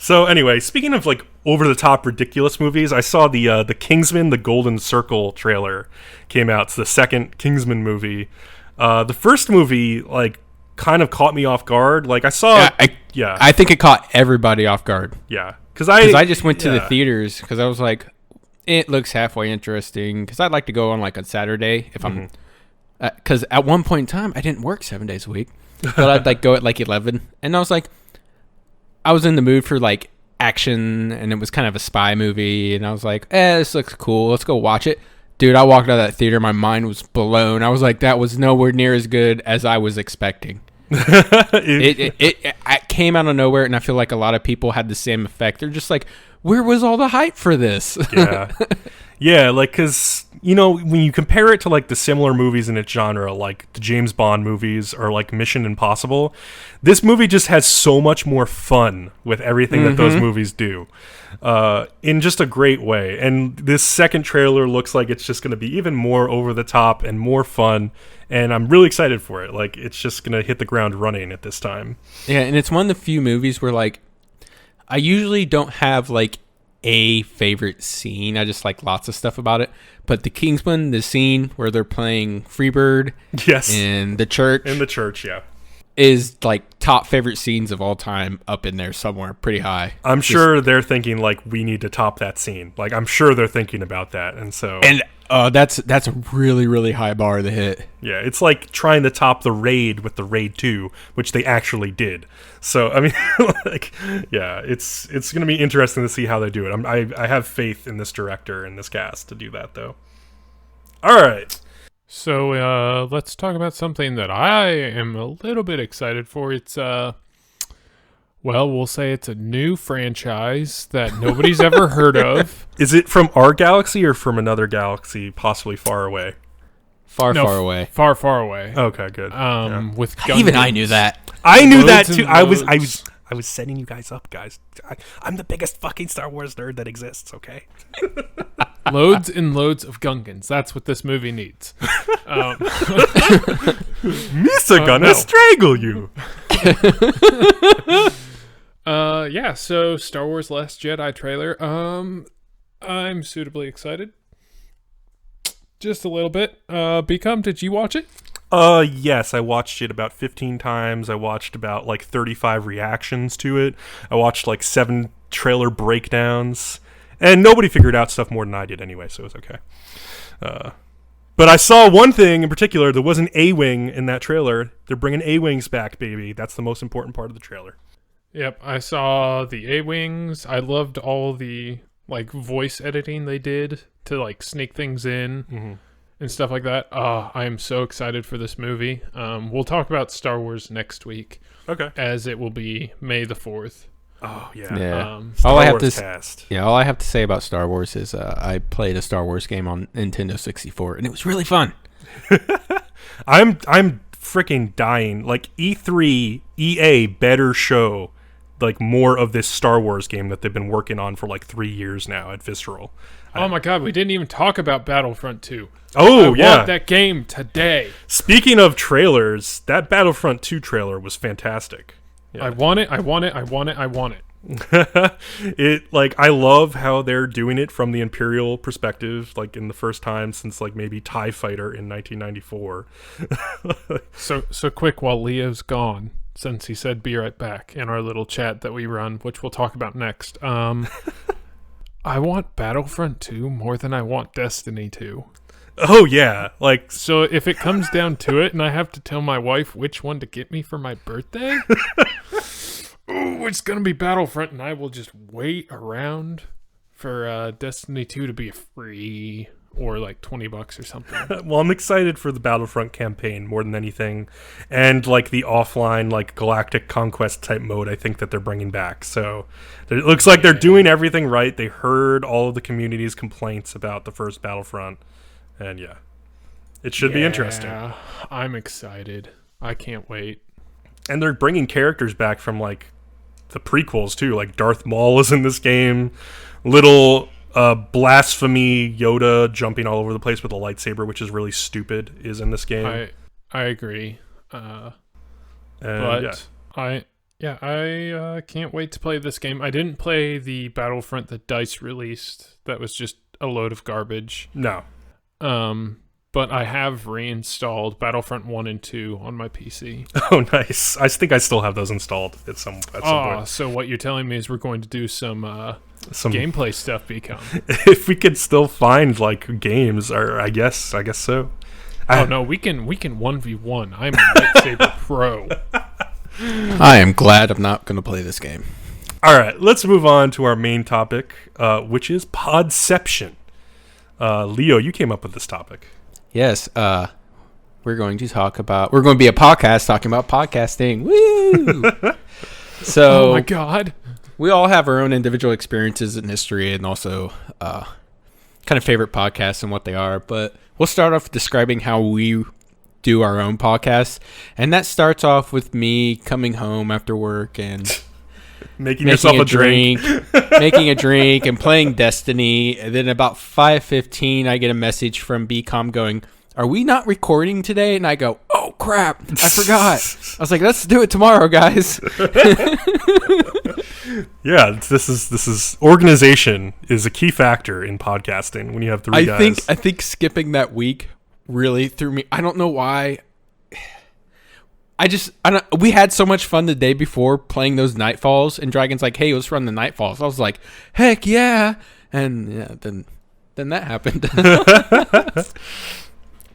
So anyway, speaking of like over-the-top ridiculous movies, I saw the Kingsman: The Golden Circle trailer came out. It's the second Kingsman movie. The first movie like kind of caught me off guard. Like I saw, I think it caught everybody off guard. Yeah, Because I just went to the theaters because I was like, it looks halfway interesting. Because I'd like to go on like a Saturday if I'm. Because at one point in time, I didn't work 7 days a week, but I'd like go at like 11, and I was like, I was in the mood for like action, and it was kind of a spy movie, and I was like, this looks cool. Let's go watch it. Dude, I walked out of that theater. My mind was blown. I was like, that was nowhere near as good as I was expecting. It came out of nowhere, and I feel like a lot of people had the same effect. They're just like, where was all the hype for this? Yeah, like, because, you know, when you compare it to, like, the similar movies in its genre, like the James Bond movies or, like, Mission Impossible, this movie just has so much more fun with everything that those movies do in just a great way. And this second trailer looks like it's just going to be even more over the top and more fun, and I'm really excited for it. Like, it's just going to hit the ground running at this time. Yeah, and it's one of the few movies where, like, I usually don't have, like, a favorite scene. I just like lots of stuff about it. But the Kingsman, the scene where they're playing Freebird in the church. Yeah. Is like top favorite scenes of all time, up in there somewhere pretty high. I'm sure they're thinking like we need to top that scene. Like I'm sure they're thinking about that. And so that's a really, really high bar to hit. Yeah, it's like trying to top the Raid with the Raid 2, which they actually did. So I mean, like, yeah, it's going to be interesting to see how they do it. I have faith in this director and this cast to do that, though. All right. So let's talk about something that I am a little bit excited for. It's we'll say it's a new franchise that nobody's ever heard of. Is it from our galaxy or from another galaxy, possibly far away? Far away. Far away. Okay, good. With Gungans. Even I knew that. I knew that too. I was setting you guys up, guys. I'm the biggest fucking Star Wars nerd that exists. Okay. Loads and loads of Gungans. That's what this movie needs. Misa gonna strangle you. Yeah. So Star Wars: Last Jedi trailer. I'm suitably excited. Just a little bit. Bcom, did you watch it? Yes, I watched it about 15 times. I watched about like 35 reactions to it. I watched like 7 trailer breakdowns. And nobody figured out stuff more than I did anyway, so it was okay. But I saw one thing in particular. There was an A-Wing in that trailer. They're bringing A-Wings back, baby. That's the most important part of the trailer. Yep, I saw the A-Wings. I loved all the like voice editing they did to like sneak things in and stuff like that. I am so excited for this movie. We'll talk about Star Wars next week. Okay. As it will be May the 4th. Oh yeah. All I have to say about Star Wars is I played a Star Wars game on Nintendo 64 and it was really fun. I'm freaking dying. Like E3, EA better show like more of this Star Wars game that they've been working on for like 3 years now at Visceral. Oh my god, we didn't even talk about Battlefront 2. Oh, I want that game today. Speaking of trailers, that Battlefront 2 trailer was fantastic. Yeah. I want it. It like I love how they're doing it from the Imperial perspective, like in the first time since like maybe TIE Fighter in 1994. So quick while Leo's gone, since he said be right back in our little chat that we run, which we'll talk about next. I want Battlefront 2 more than I want Destiny 2. Oh yeah, like so if it comes down to it and I have to tell my wife which one to get me for my birthday, it's gonna be Battlefront, and I will just wait around for Destiny 2 to be free or like $20 or something. Well, I'm excited for the Battlefront campaign more than anything, and like the offline like Galactic Conquest type mode I think that they're bringing back. So it looks like they're doing everything right. They heard all of the community's complaints about the first Battlefront. And yeah, it should be interesting. I'm excited. I can't wait. And they're bringing characters back from like the prequels too. Like Darth Maul is in this game. Little blasphemy Yoda jumping all over the place with a lightsaber, which is really stupid, is in this game. I agree. I can't wait to play this game. I didn't play the Battlefront that DICE released. That was just a load of garbage. No. but I have reinstalled Battlefront 1 and 2 on my PC. Oh, nice. I think I still have those installed at some point. So what you're telling me is we're going to do some gameplay stuff, Bcom. If we could still find like games, or I guess so. No, we can 1v1. I'm a lightsaber pro. I am glad I'm not going to play this game. All right, let's move on to our main topic, which is Podception. Leo, you came up with this topic. Yes, we're going to be a podcast talking about podcasting. Woo! So, oh my God. We all have our own individual experiences in history and also kind of favorite podcasts and what they are. But we'll start off describing how we do our own podcast. And that starts off with me coming home after work and making yourself a drink. Making a drink and playing Destiny. And then about 5:15, I get a message from Bcom going, "Are we not recording today?" And I go, "Oh, crap. I forgot." I was like, "Let's do it tomorrow, guys." Yeah, this is organization is a key factor in podcasting when you have three guys. I think skipping that week really threw me. I don't know why. We had so much fun the day before playing those Nightfalls, and Dragon's like, "Hey, let's run the Nightfalls." I was like, "Heck yeah!" And yeah, then that happened.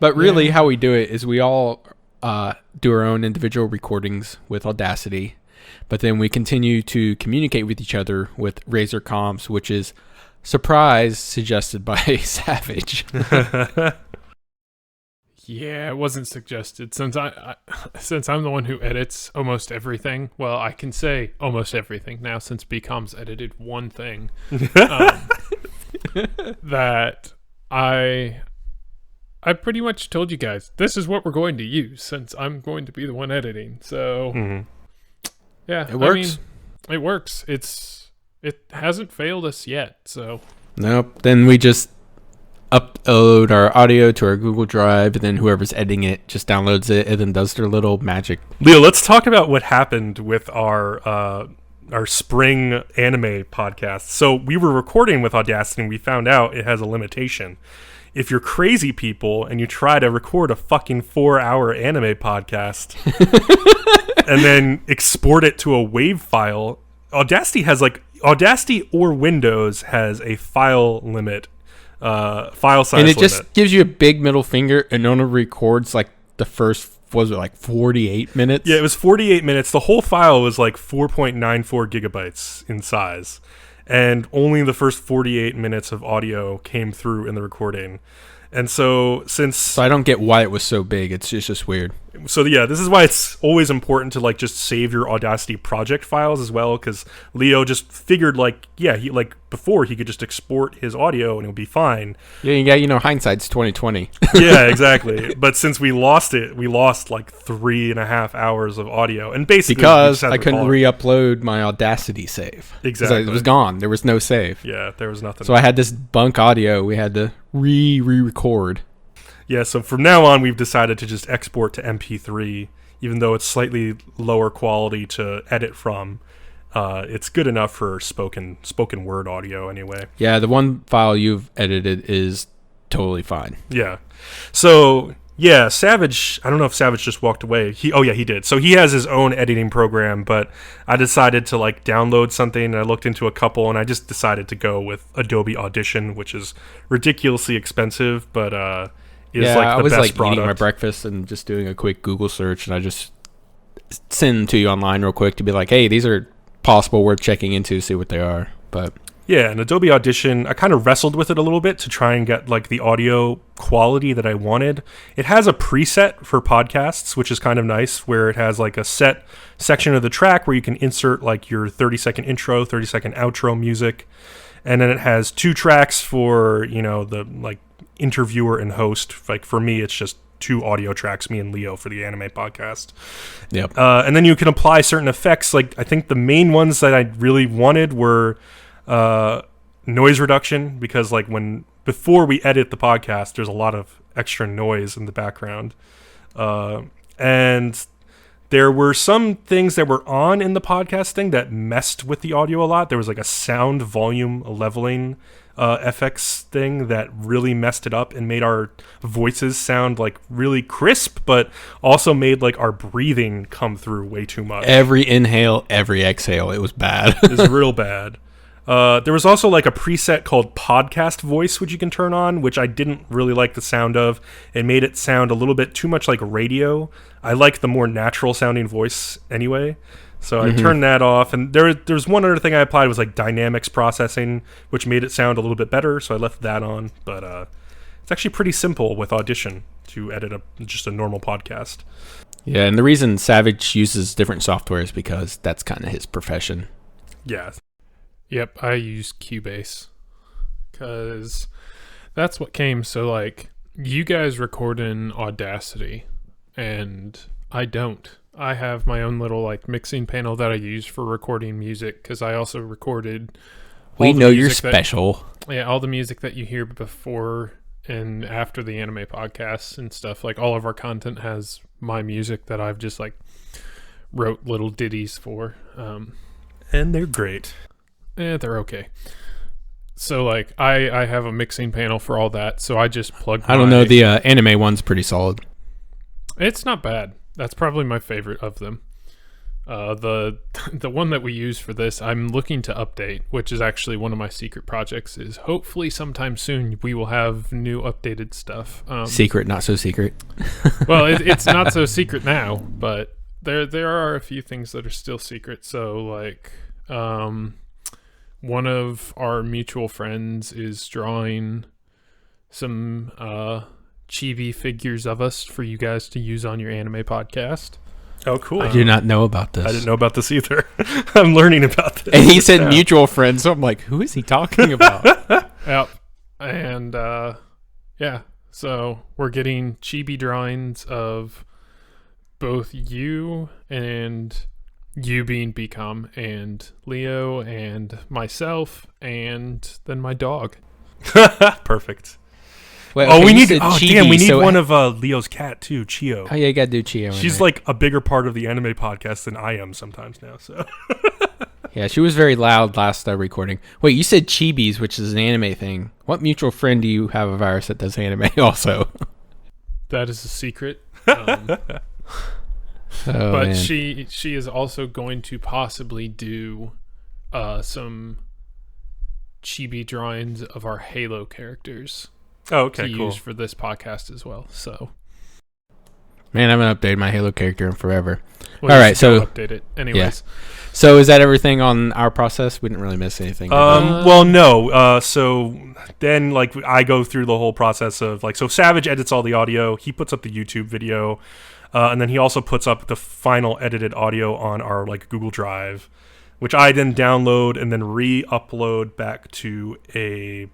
But really, how we do it is we all do our own individual recordings with Audacity, but then we continue to communicate with each other with Razer Comms, which is surprise suggested by Savage. Yeah, it wasn't suggested since since I'm the one who edits almost everything. Well, I can say almost everything now since Bcom's edited one thing that I pretty much told you guys this is what we're going to use since I'm going to be the one editing. So yeah, it works. It works. It hasn't failed us yet. So nope. Then we just upload our audio to our Google Drive, and then whoever's editing it just downloads it and then does their little magic. Leo, let's talk about what happened with our spring anime podcast. So we were recording with Audacity, and we found out it has a limitation. If you're crazy people and you try to record a fucking 4-hour anime podcast and then export it to a WAV file, Audacity or Windows has a file limit. File size and it limit. just gives you a big middle finger and only records like the first 48 minutes. Yeah, it was 48 minutes. The whole file was like 4.94 gigabytes in size, and only the first 48 minutes of audio came through in the recording. And so I don't get why it was so big. It's just weird. So yeah, this is why it's always important to like just save your Audacity project files as well, because Leo just figured before he could just export his audio and it'll be fine. Yeah, hindsight's 2020. Yeah, exactly. But since we lost it, we lost like 3.5 hours of audio, and basically because I couldn't re-upload my Audacity save. Exactly, it was gone. There was no save. Yeah, there was nothing. So I had this bunk audio. We had to re-record. Yeah, so from now on, we've decided to just export to MP3, even though it's slightly lower quality to edit from. It's good enough for spoken word audio anyway. Yeah, the one file you've edited is totally fine. Yeah. So, yeah, Savage, I don't know if Savage just walked away. He did. So he has his own editing program, but I decided to download something, and I looked into a couple, and I just decided to go with Adobe Audition, which is ridiculously expensive, but is the I was best product. eating my breakfast and just doing a quick Google search, and I just send them to you online real quick to be like, hey, these are possible worth checking into, see what they are. But yeah, and Adobe Audition, I kind of wrestled with it a little bit to try and get the audio quality that I wanted. It has a preset for podcasts, which is kind of nice, where it has a set section of the track where you can insert your 30-second intro, 30-second outro music, and then it has 2 tracks for the interviewer and host. For me, it's just 2 audio tracks, me and Leo, for the anime podcast. Yep. And then you can apply certain effects. I think the main ones that I really wanted were noise reduction, because before we edit the podcast, there's a lot of extra noise in the background, and There were some things that were on in the podcast thing that messed with the audio a lot. There was like a sound volume leveling FX thing that really messed it up and made our voices sound like really crisp, but also made like our breathing come through way too much. Every inhale, every exhale, it was bad. It was real bad. There was also like a preset called podcast voice, which you can turn on, which I didn't really like the sound of. It made it sound a little bit too much like radio. I like the more natural sounding voice anyway. So I turned that off. And there's one other thing I applied was like dynamics processing, which made it sound a little bit better. So I left that on. But it's actually pretty simple with Audition to edit just a normal podcast. Yeah, and the reason Savage uses different software is because that's kind of his profession. Yeah. Yep, I use Cubase because that's what came. So, like, you guys record in Audacity, and I don't. I have my own little, like, mixing panel that I use for recording music because I also recorded... We know you're special. All the music that you hear before and after the anime podcasts and stuff. Like, all of our content has my music that I've just, like, wrote little ditties for. And they're great. They're okay. So, like, I have a mixing panel for all that, so I just plug I don't know, the anime one's pretty solid. It's not bad. That's probably my favorite of them. The one that we use for this, I'm looking to update, which is actually one of my secret projects, is hopefully sometime soon we will have new updated stuff. Secret, not so secret. Well, it's not so secret now, but there are a few things that are still secret. So, like... one of our mutual friends is drawing some chibi figures of us for you guys to use on your anime podcast. Oh, cool. I do not know about this. I didn't know about this either. I'm learning about this. And he said mutual friends, so I'm like, who is he talking about? Yep. And, yeah. So we're getting chibi drawings of both you and... you being Bcom, and Leo, and myself, and then my dog. Perfect. Wait, we need chibi, we need one of Leo's cat too, Chio. Oh yeah, you gotta do Chio. She's like a bigger part of the anime podcast than I am sometimes now. So yeah, she was very loud last recording. Wait, you said chibis, which is an anime thing. What mutual friend do you have of ours that does anime also? That is a secret. Oh, but man. she is also going to possibly do some chibi drawings of our Halo characters. Oh, okay, to cool. use for this podcast as well. So, man, I haven't updated my Halo character in forever. Well, all right, so update it anyways. Yeah. So is that everything on our process? We didn't really miss anything. Well, no. So then, like, I go through the whole process of like, so Savage edits all the audio. He puts up the YouTube video. And then he also puts up the final edited audio on our like Google Drive, which I then download and then re-upload back to a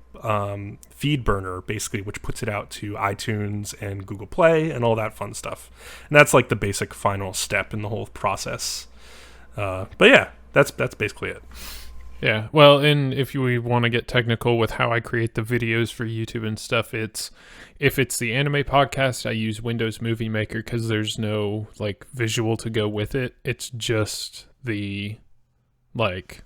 feed burner, basically, which puts it out to iTunes and Google Play and all that fun stuff. And that's like the basic final step in the whole process. But yeah, that's basically it. Yeah, well, and if we want to get technical with how I create the videos for YouTube and stuff, if it's the anime podcast, I use Windows Movie Maker because there's no like visual to go with it. It's just the like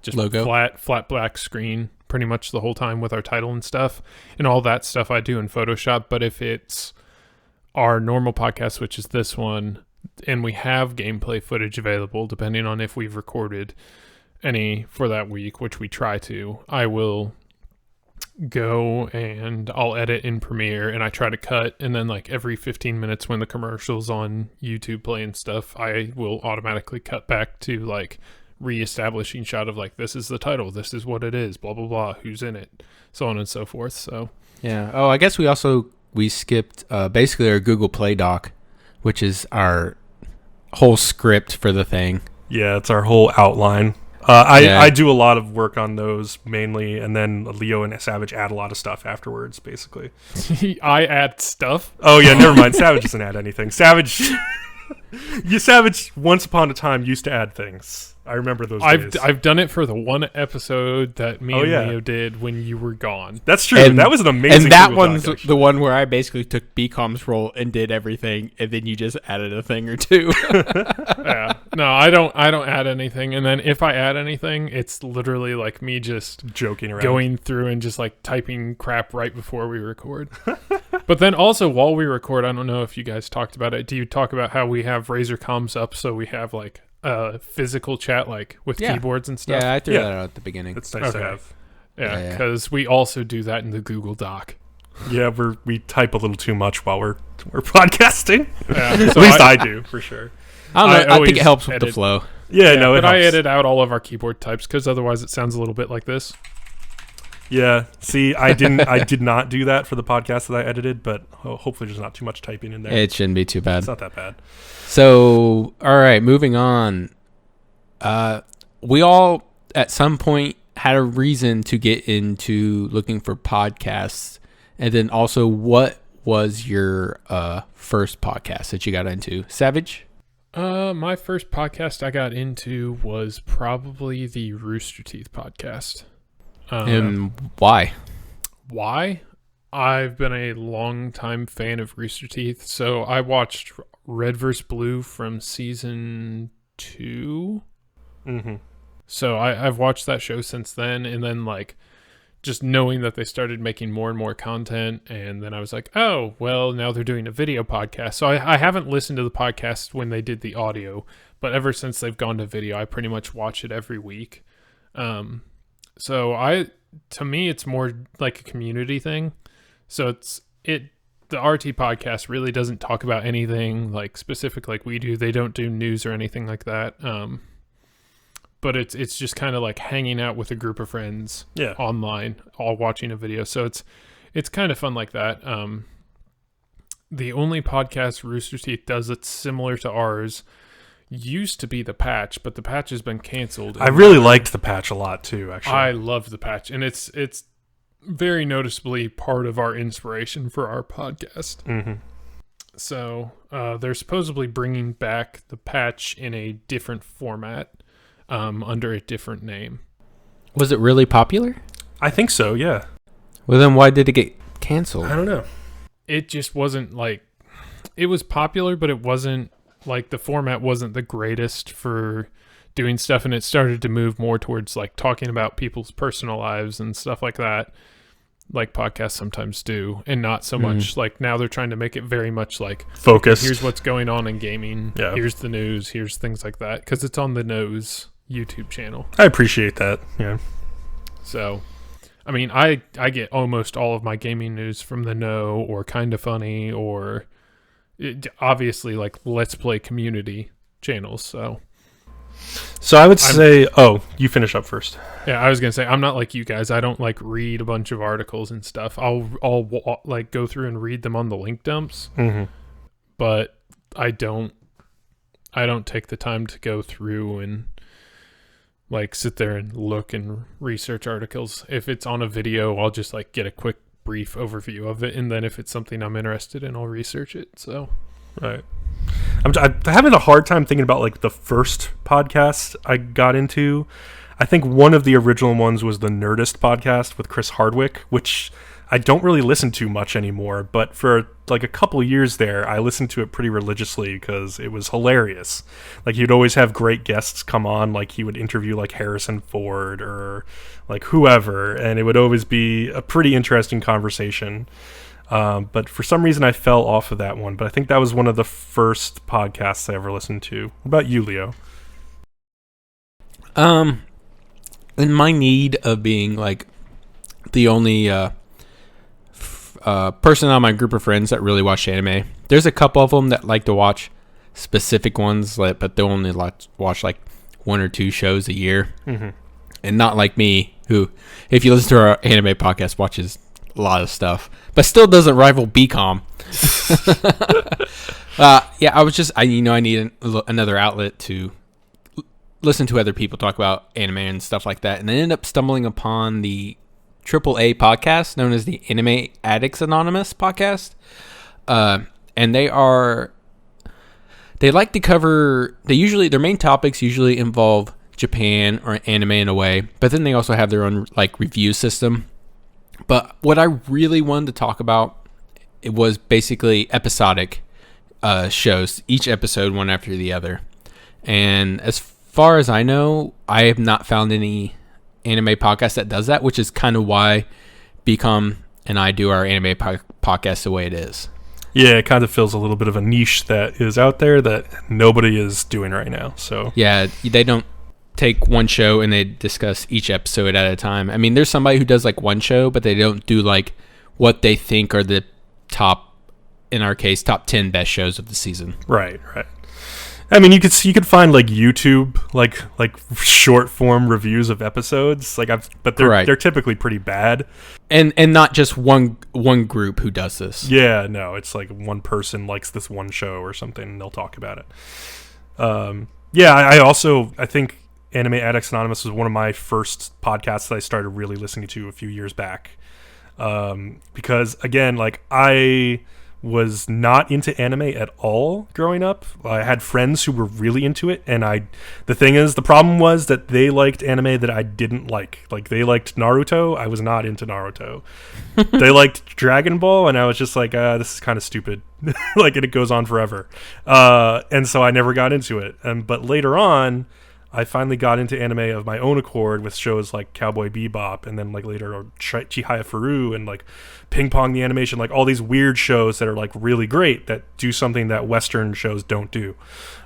just logo, flat black screen pretty much the whole time with our title and stuff, and all that stuff I do in Photoshop. But if it's our normal podcast, which is this one, and we have gameplay footage available, depending on if we've recorded any for that week, which we try to, I will go and I'll edit in Premiere and I try to cut, and then like every 15 minutes when the commercials on YouTube play and stuff, I will automatically cut back to like re-establishing shot of like, this is the title, this is what it is, blah blah blah, who's in it, so on and so forth. So yeah. Oh, I guess we skipped basically our Google Play doc, which is our whole script for the thing. Yeah, it's our whole outline. I do a lot of work on those mainly, and then Leo and Savage add a lot of stuff afterwards, basically. I add stuff? Oh, yeah, never mind. Savage doesn't add anything. Savage once upon a time, used to add things. I remember those days. I've done it for the one episode that me and yeah. Leo did when you were gone. That's true. And- that was an amazing And that Google Doc, one's actually. the one where I basically took Bcom's role and did everything, and then you just added a thing or two. Yeah. No, I don't add anything. And then if I add anything, it's literally like me just joking around. going through and just like typing crap right before we record. But then also while we record, I don't know if you guys talked about it. Do you talk about how we have Razer comms up so we have like a physical chat like with Yeah. keyboards and stuff? Yeah, I threw Yeah. that out at the beginning. It's nice to Okay. have. Yeah, Yeah. because we also do that in the Google Doc. Yeah, we type a little too much while we're podcasting. Yeah, At so least I do, for sure. I don't know. I think always it helps with the edit- flow. Yeah, no, it but I helps. edit out all of our keyboard types because otherwise it sounds a little bit like this. Yeah, see, I did not do that for the podcast that I edited, but hopefully there's not too much typing in there. It shouldn't be too bad. It's not that bad. So, all right, moving on. We all, at some point, had a reason to get into looking for podcasts. And then also, what was your first podcast that you got into? Savage? My first podcast I got into was probably the Rooster Teeth podcast. And why? Why? I've been a long-time fan of Rooster Teeth, so I watched Red vs. Blue from season 2. Mm-hmm. So I've watched that show since then, and then like just knowing that they started making more and more content, and then I was like, oh, well, now they're doing a video podcast. So I haven't listened to the podcast when they did the audio, but ever since they've gone to video, I pretty much watch it every week. So to me, it's more like a community thing. So the RT podcast really doesn't talk about anything like specific like we do. They don't do news or anything like that. But it's just kind of like hanging out with a group of friends online, all watching a video. So it's kind of fun like that. The only podcast Rooster Teeth does that's similar to ours used to be The Patch, but The Patch has been canceled. I really liked The Patch a lot, too, actually. I love The Patch, and it's very noticeably part of our inspiration for our podcast. Mm-hmm. So they're supposedly bringing back The Patch in a different format. Under a different name. Was it really popular? I think so, yeah. Well, then why did it get canceled? I don't know. It just wasn't like... It was popular, but it wasn't... Like, the format wasn't the greatest for doing stuff, and it started to move more towards, like, talking about people's personal lives and stuff like that, like podcasts sometimes do, and not so much, like, now they're trying to make it very much, like... Focused. Here's what's going on in gaming. Yeah. Here's the news. Here's things like that. Because it's on the Nose YouTube channel. I appreciate that, yeah. So, I mean, I get almost all of my gaming news from the Know or Kinda Funny or obviously like Let's Play community channels. So I would say... Oh, you finish up first. yeah, I was gonna say I'm not like you guys. I don't like read a bunch of articles and stuff. I'll like go through and read them on the link dumps, Mm-hmm. but I don't take the time to go through and like sit there and look and research articles. If it's on a video, I'll just like get a quick brief overview of it, and then if it's something I'm interested in, I'll research it. So Right. I'm having a hard time thinking about like the first podcast I got into. I think one of the original ones was the Nerdist podcast with Chris Hardwick, which I don't really listen to much anymore, but for like a couple of years there, I listened to it pretty religiously because it was hilarious. Like he'd always have great guests come on, like he would interview like Harrison Ford or like whoever, and it would always be a pretty interesting conversation. But for some reason I fell off of that one, but I think that was one of the first podcasts I ever listened to. What about you, Leo? In my need of being like the only person on my group of friends that really watch anime, there's a couple of them that like to watch specific ones, but they only watch like one or two shows a year, and not like me, who, if you listen to our anime podcast, watches a lot of stuff, but still doesn't rival Bcom. Yeah, I need another outlet to listen to other people talk about anime and stuff like that, and I ended up stumbling upon the AAA podcast known as the Anime Addicts Anonymous podcast, and they like to cover. Their main topics usually involve Japan or anime in a way, but then they also have their own like review system. But what I really wanted to talk about, it was basically episodic shows, each episode one after the other. And as far as I know, I have not found any anime podcast that does that, which is kind of why Bcom and I do our anime podcast the way it is. Yeah, it kind of fills a little bit of a niche that is out there that nobody is doing right now. So yeah, they don't take one show and they discuss each episode at a time. I mean, there's somebody who does like one show, but they don't do like what they think are the top, in our case, top 10 best shows of the season. Right. I mean, you could find like YouTube like short form reviews of episodes, but they're typically pretty bad, and not just one group who does this. Yeah, no, it's like one person likes this one show or something, and they'll talk about it. I think Anime Addicts Anonymous was one of my first podcasts that I started really listening to a few years back, because again, like I was not into anime at all growing up. I had friends who were really into it, and the problem was that they liked anime that I didn't like. Like, they liked Naruto, I was not into Naruto. They liked Dragon Ball, and I was just like, this is kind of stupid. Like, and it goes on forever. And so I never got into it. But later on, I finally got into anime of my own accord with shows like Cowboy Bebop, and then like later Chihaya Furu, and like Ping Pong the Animation, like all these weird shows that are like really great that do something that Western shows don't do.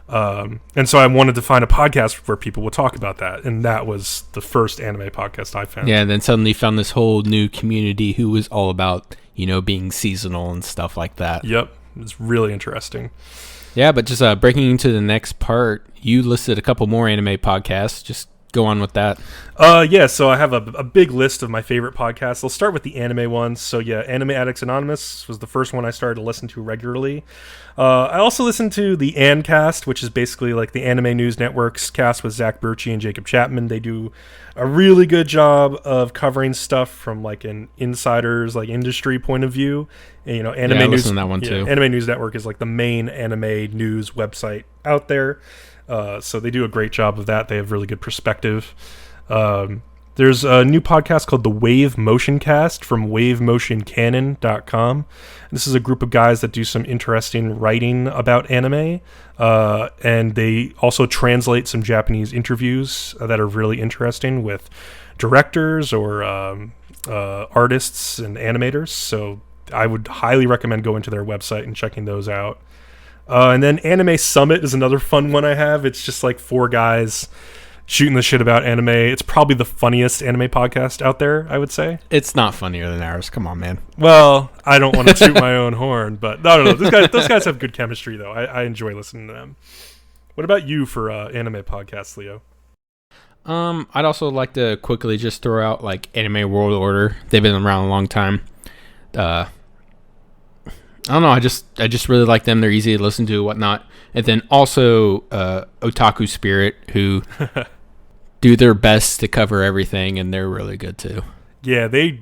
And so I wanted to find a podcast where people would talk about that, and that was the first anime podcast I found. Yeah, and then suddenly found this whole new community who was all about, being seasonal and stuff like that. Yep, it's really interesting. Yeah, but just breaking into the next part, you listed a couple more anime podcasts. Just go on with that. So I have a big list of my favorite podcasts. I'll start with the anime ones. So yeah, Anime Addicts Anonymous was the first one I started to listen to regularly. I also listened to the Ancast, which is basically like the Anime News Network's cast with Zach Berchi and Jacob Chapman. They do a really good job of covering stuff from like an insider's like industry point of view. And, Anime I News, listened to that one too. Anime News Network is like the main anime news website out there. So they do a great job of that. They have really good perspective. There's a new podcast called the Wave Motion Cast from wavemotioncanon.com. This is a group of guys that do some interesting writing about anime. And they also translate some Japanese interviews that are really interesting with directors or artists and animators. So I would highly recommend going to their website and checking those out. And then Anime Summit is another fun one I have. It's just like four guys shooting the shit about anime. It's probably the funniest anime podcast out there, I would say. It's not funnier than ours. Come on, man. Well, I don't want to toot my own horn, but no. Those guys have good chemistry, though. I enjoy listening to them. What about you for anime podcasts, Leo? I'd also like to quickly just throw out like Anime World Order. They've been around a long time. I don't know. I just really like them. They're easy to listen to, whatnot. And then also Otaku Spirit, who do their best to cover everything, and they're really good too. Yeah, they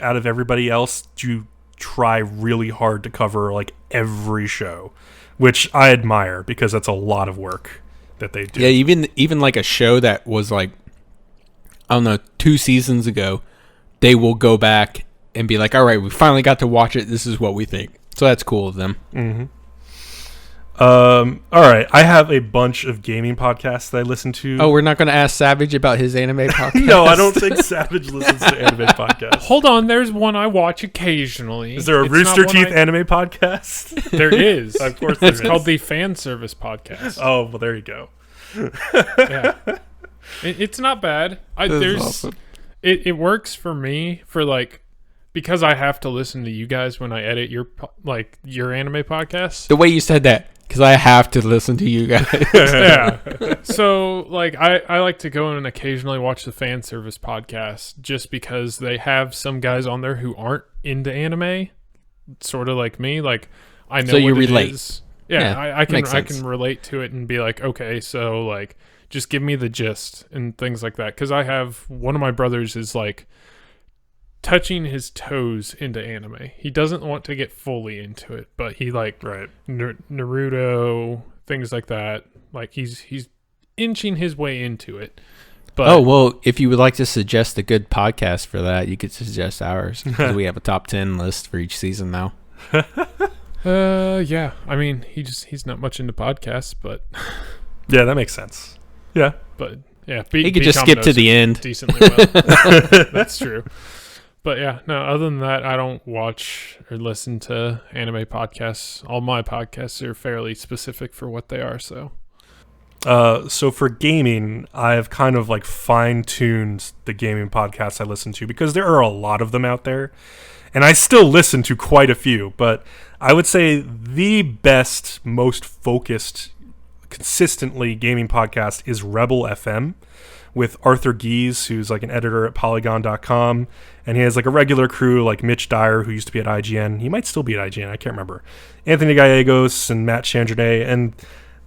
out of everybody else do try really hard to cover like every show, which I admire because that's a lot of work that they do. Yeah, even like a show that was like, I don't know, 2 seasons ago, they will go back and be like, all right, we finally got to watch it. This is what we think. So that's cool of them. Mm-hmm. All right. I have a bunch of gaming podcasts that I listen to. Oh, we're not going to ask Savage about his anime podcast? No, I don't think Savage listens to anime podcasts. Hold on. There's one I watch occasionally. Is there a Rooster Teeth anime podcast? There is. Of course there is. It's called the Fan Service Podcast. Oh, well, there you go. Yeah. It's not bad. Awesome. It works for me for like, because I have to listen to you guys when I edit your anime podcast. The way you said that, because I have to listen to you guys. Yeah. So like I like to go and occasionally watch the Fan Service podcast just because they have some guys on there who aren't into anime, sort of like me. Like I know so you what relate. It is. Yeah, I can relate to it and be like, okay, so like just give me the gist and things like that. Because I have one of my brothers is like touching his toes into anime. He doesn't want to get fully into it, but he like Naruto, things like that. Like he's inching his way into it. But Oh, well, if you would like to suggest a good podcast for that, you could suggest ours. 'Cause we have a top 10 list for each season now. yeah. I mean, he's not much into podcasts, but Yeah, that makes sense. Yeah. yeah, He could just skip to the end. decently well. That's true. But yeah, no, other than that, I don't watch or listen to anime podcasts. All my podcasts are fairly specific for what they are, so. So for gaming, I've kind of like fine-tuned the gaming podcasts I listen to because there are a lot of them out there. And I still listen to quite a few, but I would say the best, most focused, consistently gaming podcast is Rebel FM with Arthur Gies, who's like an editor at Polygon.com. And he has like a regular crew like Mitch Dyer, who used to be at IGN. He might still be at IGN, I can't remember. Anthony Gallegos and Matt Chandronnet. And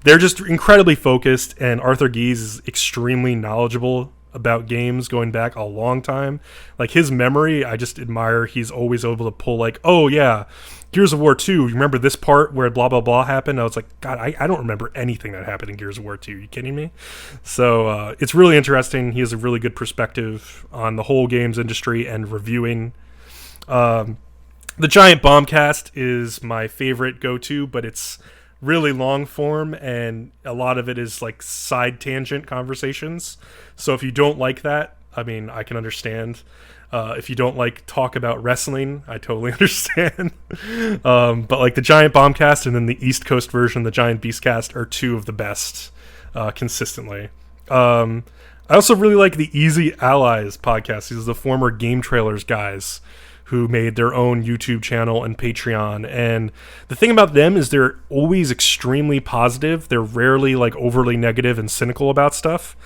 they're just incredibly focused, and Arthur Gies is extremely knowledgeable about games going back a long time. Like his memory, I just admire. He's always able to pull like, oh yeah, Gears of War 2, you remember this part where blah blah blah happened? I was like, God, I don't remember anything that happened in Gears of War 2. Are you kidding me? So it's really interesting. He has a really good perspective on the whole games industry and reviewing. The Giant Bombcast is my favorite go-to, but it's really long form, and a lot of it is like side tangent conversations. So if you don't like that, I mean, I can understand. If you don't like talk about wrestling, I totally understand. But like the Giant Bombcast and then the East Coast version, the Giant Beastcast, are two of the best consistently. I also really like the Easy Allies podcast. These are the former Game Trailers guys who made their own YouTube channel and Patreon. And the thing about them is they're always extremely positive. They're rarely like overly negative and cynical about stuff.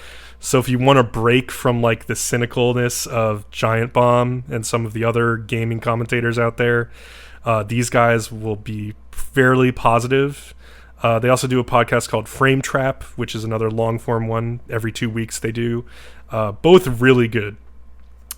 So if you want to break from like the cynicalness of Giant Bomb and some of the other gaming commentators out there, these guys will be fairly positive. They also do a podcast called Frame Trap, which is another long form one. Every 2 weeks they do. Both really good.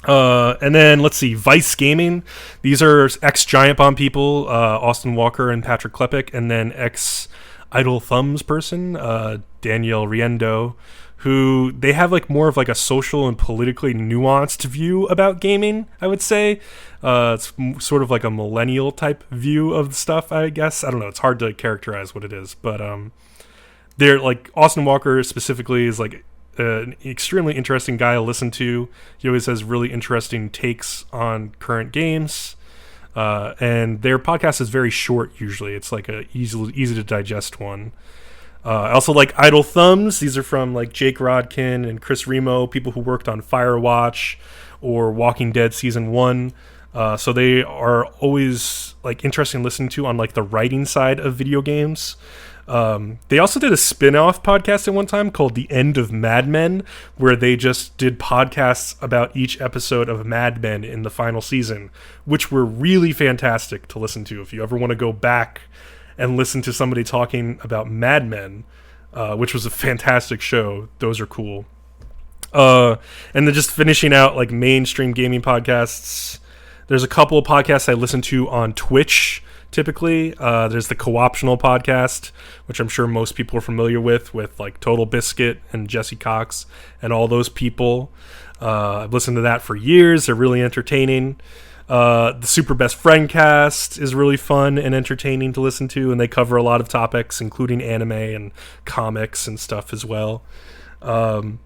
And then let's see, Vice Gaming. These are ex-Giant Bomb people, Austin Walker and Patrick Klepek, and then ex-Idle Thumbs person, Danielle Riendo, who they have like more of like a social and politically nuanced view about gaming, I would say. It's sort of like a millennial type view of the stuff, I guess. I don't know. It's hard to characterize what it is, but they're like Austin Walker specifically is like an extremely interesting guy to listen to. He always has really interesting takes on current games, and their podcast is very short usually. It's like a easy to digest one. I also like Idle Thumbs. These are from like Jake Rodkin and Chris Remo, people who worked on Firewatch or Walking Dead Season 1. So they are always like interesting to listen to on like the writing side of video games. They also did a spin-off podcast at one time called The End of Mad Men, where they just did podcasts about each episode of Mad Men in the final season, which were really fantastic to listen to. If you ever want to go back and listen to somebody talking about Mad Men, which was a fantastic show, those are cool. And then just finishing out like mainstream gaming podcasts, there's a couple of podcasts I listen to on Twitch. Typically, there's the Co-optional podcast, which I'm sure most people are familiar with like Total Biscuit and Jesse Cox and all those people. I've listened to that for years. They're really entertaining. The Super Best Friend cast is really fun and entertaining to listen to, and they cover a lot of topics, including anime and comics and stuff as well. And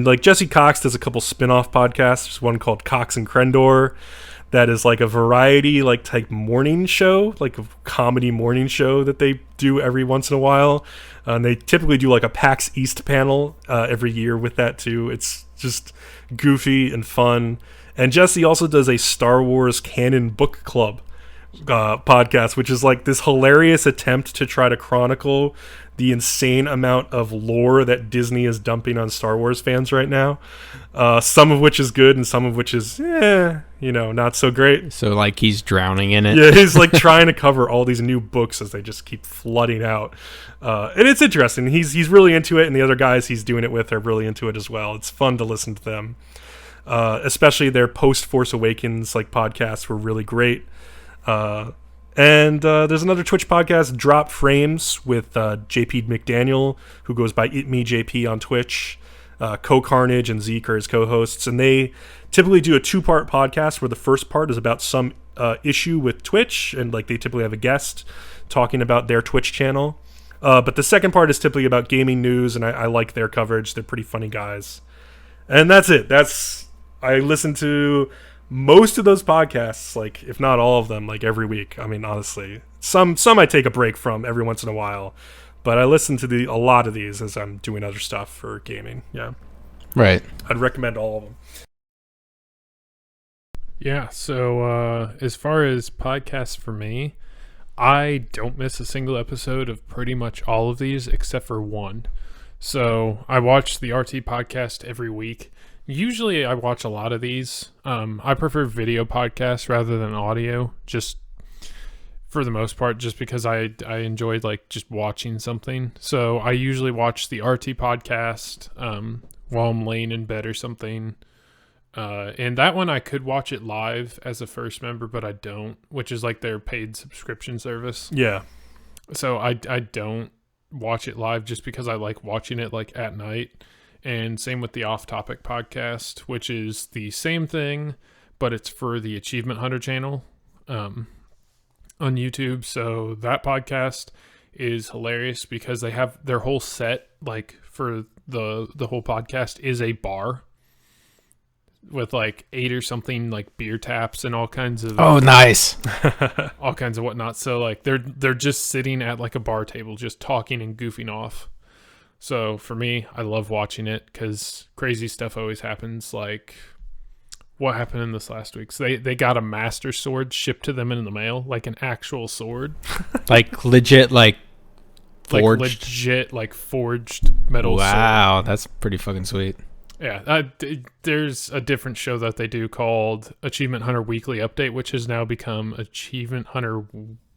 like Jesse Cox does a couple spin-off podcasts. There's one called Cox and Crendor that is like a variety like type morning show, like a comedy morning show that they do every once in a while. And they typically do like a PAX East panel every year with that too. It's just goofy and fun. And Jesse also does a Star Wars canon book club podcast, which is like this hilarious attempt to try to chronicle the insane amount of lore that Disney is dumping on Star Wars fans right now. Some of which is good and some of which is, not so great. So like he's drowning in it. Yeah, he's like trying to cover all these new books as they just keep flooding out. And it's interesting. He's really into it, and the other guys he's doing it with are really into it as well. It's fun to listen to them. Especially their post Force Awakens like podcasts were really great. And there's another Twitch podcast, Drop Frames, with JP McDaniel, who goes by ItMeJP on Twitch. Co-Carnage and Zeke are his co-hosts, and they typically do a 2-part podcast where the first part is about some issue with Twitch, and like they typically have a guest talking about their Twitch channel. But the second part is typically about gaming news, and I like their coverage. They're pretty funny guys. And that's it. I listen to most of those podcasts, like if not all of them, like every week. I mean, honestly, some I take a break from every once in a while, but I listen to a lot of these as I'm doing other stuff for gaming. Yeah, Right. I'd recommend all of them. Yeah, so as far as podcasts for me, I don't miss a single episode of pretty much all of these except for one. So I watch the RT podcast every week. Usually I watch a lot of these. I prefer video podcasts rather than audio, just for the most part, just because I enjoy like just watching something. So I usually watch the RT podcast while I'm laying in bed or something. And that one I could watch it live as a first member, but I don't, which is like their paid subscription service. Yeah. So I don't watch it live just because I like watching it like at night. And same with the Off Topic podcast, which is the same thing, but it's for the Achievement Hunter channel on YouTube. So that podcast is hilarious because they have their whole set, like for the whole podcast, is a bar with like 8 or something like beer taps and all kinds of nice. all kinds of whatnot. So like they're just sitting at like a bar table, just talking and goofing off. So for me, I love watching it because crazy stuff always happens. Like what happened in this last week? So they got a master sword shipped to them in the mail, like an actual sword, Like legit, like forged. like legit, like forged metal. Wow, that's pretty fucking sweet. Yeah, there's a different show that they do called Achievement Hunter Weekly Update, which has now become Achievement Hunter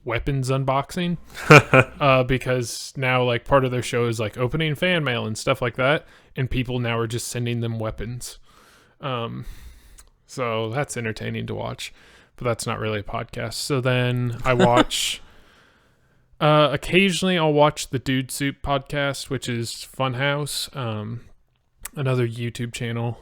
Weapons Unboxing, because now like part of their show is like opening fan mail and stuff like that, and people now are just sending them weapons. So that's entertaining to watch, but that's not really a podcast. So then I watch. Occasionally, I'll watch the Dude Soup podcast, which is Funhouse. Another YouTube channel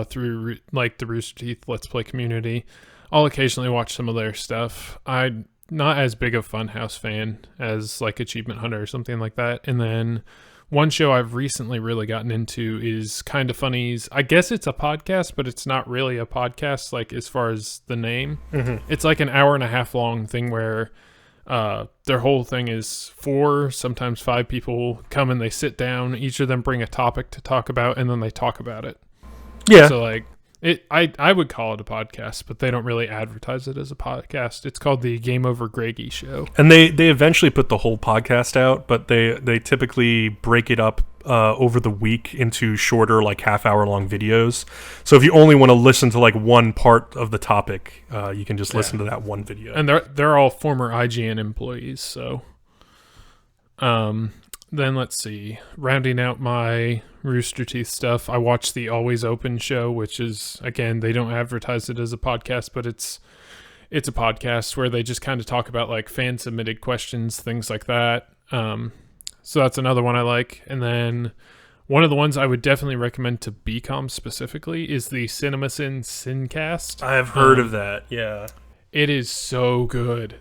through like the Rooster Teeth Let's Play community. I'll occasionally watch some of their stuff. I'm not as big a Funhouse fan as like Achievement Hunter or something like that. And then one show I've recently really gotten into is Kinda Funnies. I guess it's a podcast, but it's not really a podcast like as far as the name. Mm-hmm. It's like an 1.5 hour long thing where their whole thing is 4, sometimes 5 people come and they sit down. Each of them bring a topic to talk about, and then they talk about it. Yeah. So like I would call it a podcast, but they don't really advertise it as a podcast. It's called the Game Over Greggy Show. And they eventually put the whole podcast out, but they typically break it up over the week into shorter, like half-hour long videos. So if you only want to listen to like one part of the topic, you can just listen to that one video. And they're all former IGN employees. So, then let's see. Rounding out my Rooster Teeth stuff, I watch the Always Open show, which is, again, they don't advertise it as a podcast, but it's a podcast where they just kind of talk about like fan submitted questions, things like that. So that's another one I like. And then one of the ones I would definitely recommend to Bcom specifically is the CinemaSin Sincast. I have heard of that. Yeah. It is so good.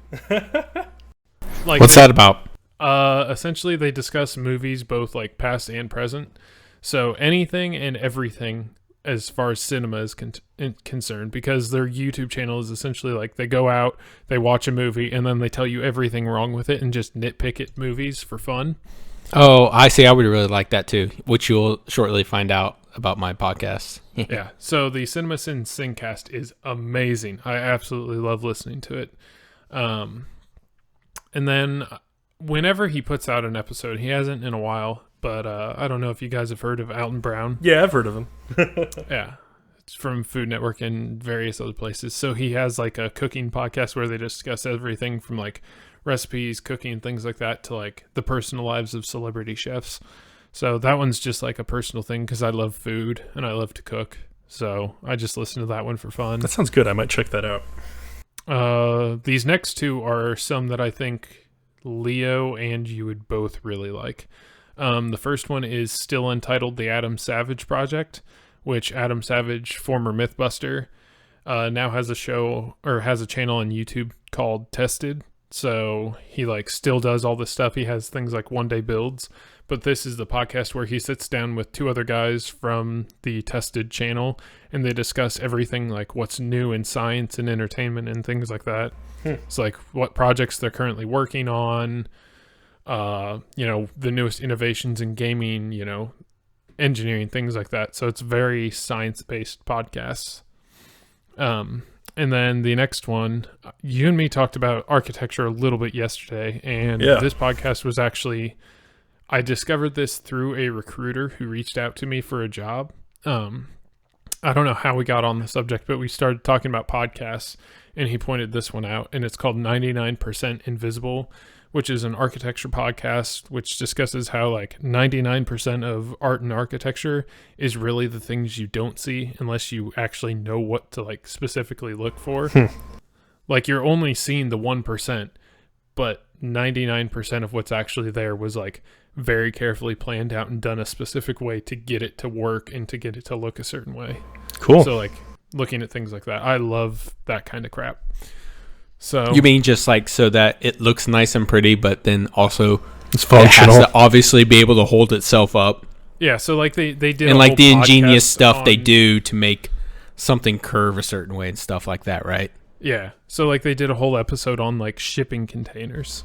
Like, What's that about? Essentially they discuss movies both like past and present. So anything and everything as far as cinema is concerned, because their YouTube channel is essentially like they go out, they watch a movie, and then they tell you everything wrong with it and just nitpick at movies for fun. Oh, I see. I would really like that too, which you'll shortly find out about my podcast. Yeah. So the CinemaSin Sincast is amazing. I absolutely love listening to it. And then whenever he puts out an episode, he hasn't in a while, but I don't know if you guys have heard of Alton Brown. Yeah, I've heard of him. Yeah. It's from Food Network and various other places. So he has like a cooking podcast where they discuss everything from like recipes, cooking, things like that, to like the personal lives of celebrity chefs. So that one's just like a personal thing because I love food and I love to cook. So I just listen to that one for fun. That sounds good. I might check that out. These next two are some that I think Leo and you would both really like. The first one is still entitled The Adam Savage Project, which Adam Savage, former Mythbuster, now has a show or has a channel on YouTube called Tested. So he still does all this stuff. He has things like One Day Builds, but this is the podcast where he sits down with two other guys from the Tested channel and they discuss everything like what's new in science and entertainment and things like that. It's like what projects they're currently working on, the newest innovations in gaming, engineering, things like that. So it's very science-based podcasts. And then the next one, you and me talked about architecture a little bit yesterday, and this podcast was actually, I discovered this through a recruiter who reached out to me for a job. I don't know how we got on the subject, but we started talking about podcasts, and he pointed this one out, and it's called 99% Invisible, which is an architecture podcast, which discusses how 99% of art and architecture is really the things you don't see unless you actually know what to specifically look for. You're only seeing the 1%, but 99% of what's actually there was very carefully planned out and done a specific way to get it to work and to get it to look a certain way. Cool. So looking at things like that, I love that kind of crap. So You mean just so that it looks nice and pretty, but then also it's functional. it has to obviously be able to hold itself up. Yeah, so they did and a whole the ingenious podcast stuff they on- do to make something curve a certain way and stuff like that, right? Yeah, so they did a whole episode on shipping containers.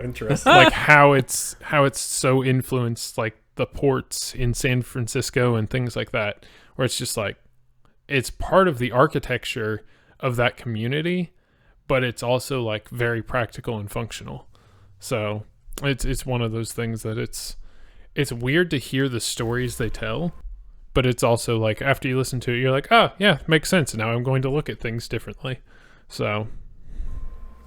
Interesting. How it's so influenced the ports in San Francisco and things like that, where it's just it's part of the architecture of that community, but it's also very practical and functional. So it's one of those things that it's weird to hear the stories they tell, but it's also after you listen to it, you're like, oh yeah, makes sense. Now I'm going to look at things differently. So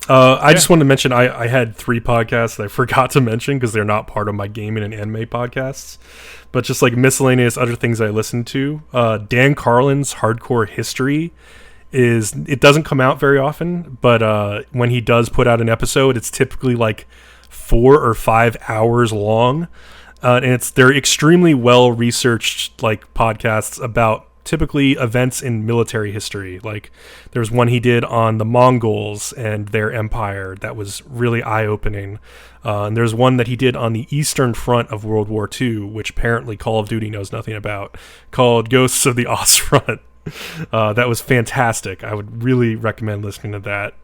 I just wanted to mention I had 3 podcasts that I forgot to mention because they're not part of my gaming and anime podcasts, but just miscellaneous other things I listen to. Dan Carlin's Hardcore History it doesn't come out very often, but when he does put out an episode, it's typically 4 or 5 hours long, and they're extremely well researched podcasts about typically events in military history. There's one he did on the Mongols and their empire that was really eye-opening, and there's one that he did on the Eastern Front of World War II, which apparently Call of Duty knows nothing about, called Ghosts of the Ostfront. That was fantastic. I would really recommend listening to that.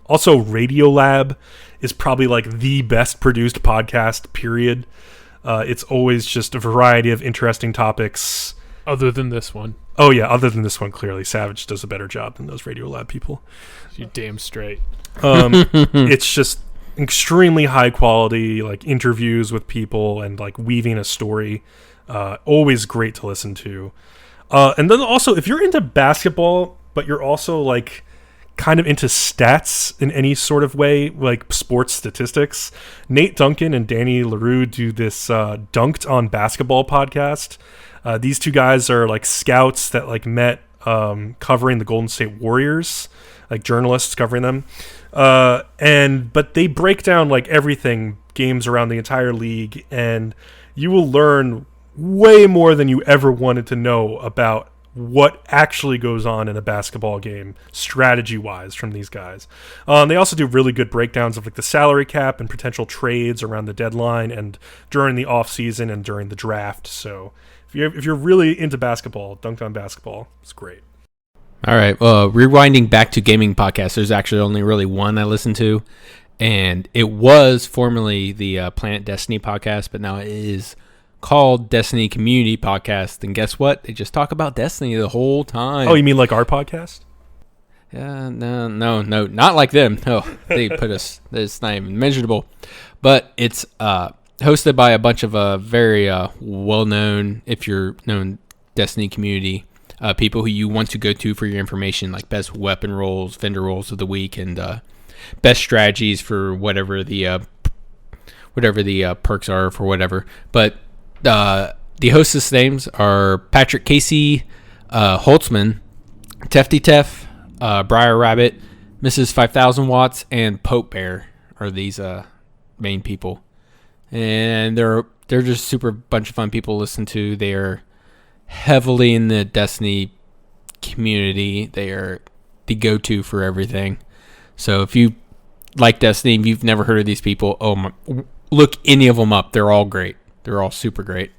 Also, Radiolab is probably the best produced podcast, period. It's always just a variety of interesting topics. other than this one. Oh yeah, other than this one, clearly Savage does a better job than those Radiolab people. You damn straight. It's just extremely high quality, interviews with people and weaving a story. Always great to listen to. And then also, if you're into basketball, but you're also kind of into stats in any sort of way, sports statistics, Nate Duncan and Danny LaRue do this Dunked on Basketball podcast. These two guys are scouts that met covering the Golden State Warriors, journalists covering them. But they break down everything, games around the entire league, and you will learn way more than you ever wanted to know about what actually goes on in a basketball game strategy-wise from these guys. They also do really good breakdowns of the salary cap and potential trades around the deadline and during the off-season and during the draft. So if you're really into basketball, Dunked on Basketball, it's great. All right. Well, rewinding back to gaming podcasts, there's actually only really one I listen to, and it was formerly the Planet Destiny podcast, but now it is called Destiny Community Podcast. And guess what? They just talk about Destiny the whole time. Oh, you mean our podcast? Yeah, no, not like them. No, they put us. It's not even measurable, but it's hosted by a bunch of very well-known, if you're known Destiny community people who you want to go to for your information, like best weapon rolls, vendor rolls of the week, and best strategies for whatever the perks are for whatever. But the hostess names are Patrick Casey, Holtzman, Tefty Tef, Briar Rabbit, Mrs. 5000 Watts, and Pope Bear are these main people. And they're just super bunch of fun people to listen to. They are heavily in the Destiny community. They are the go-to for everything. So if you like Destiny, if you've never heard of these people, look any of them up. They're all great. They're all super great.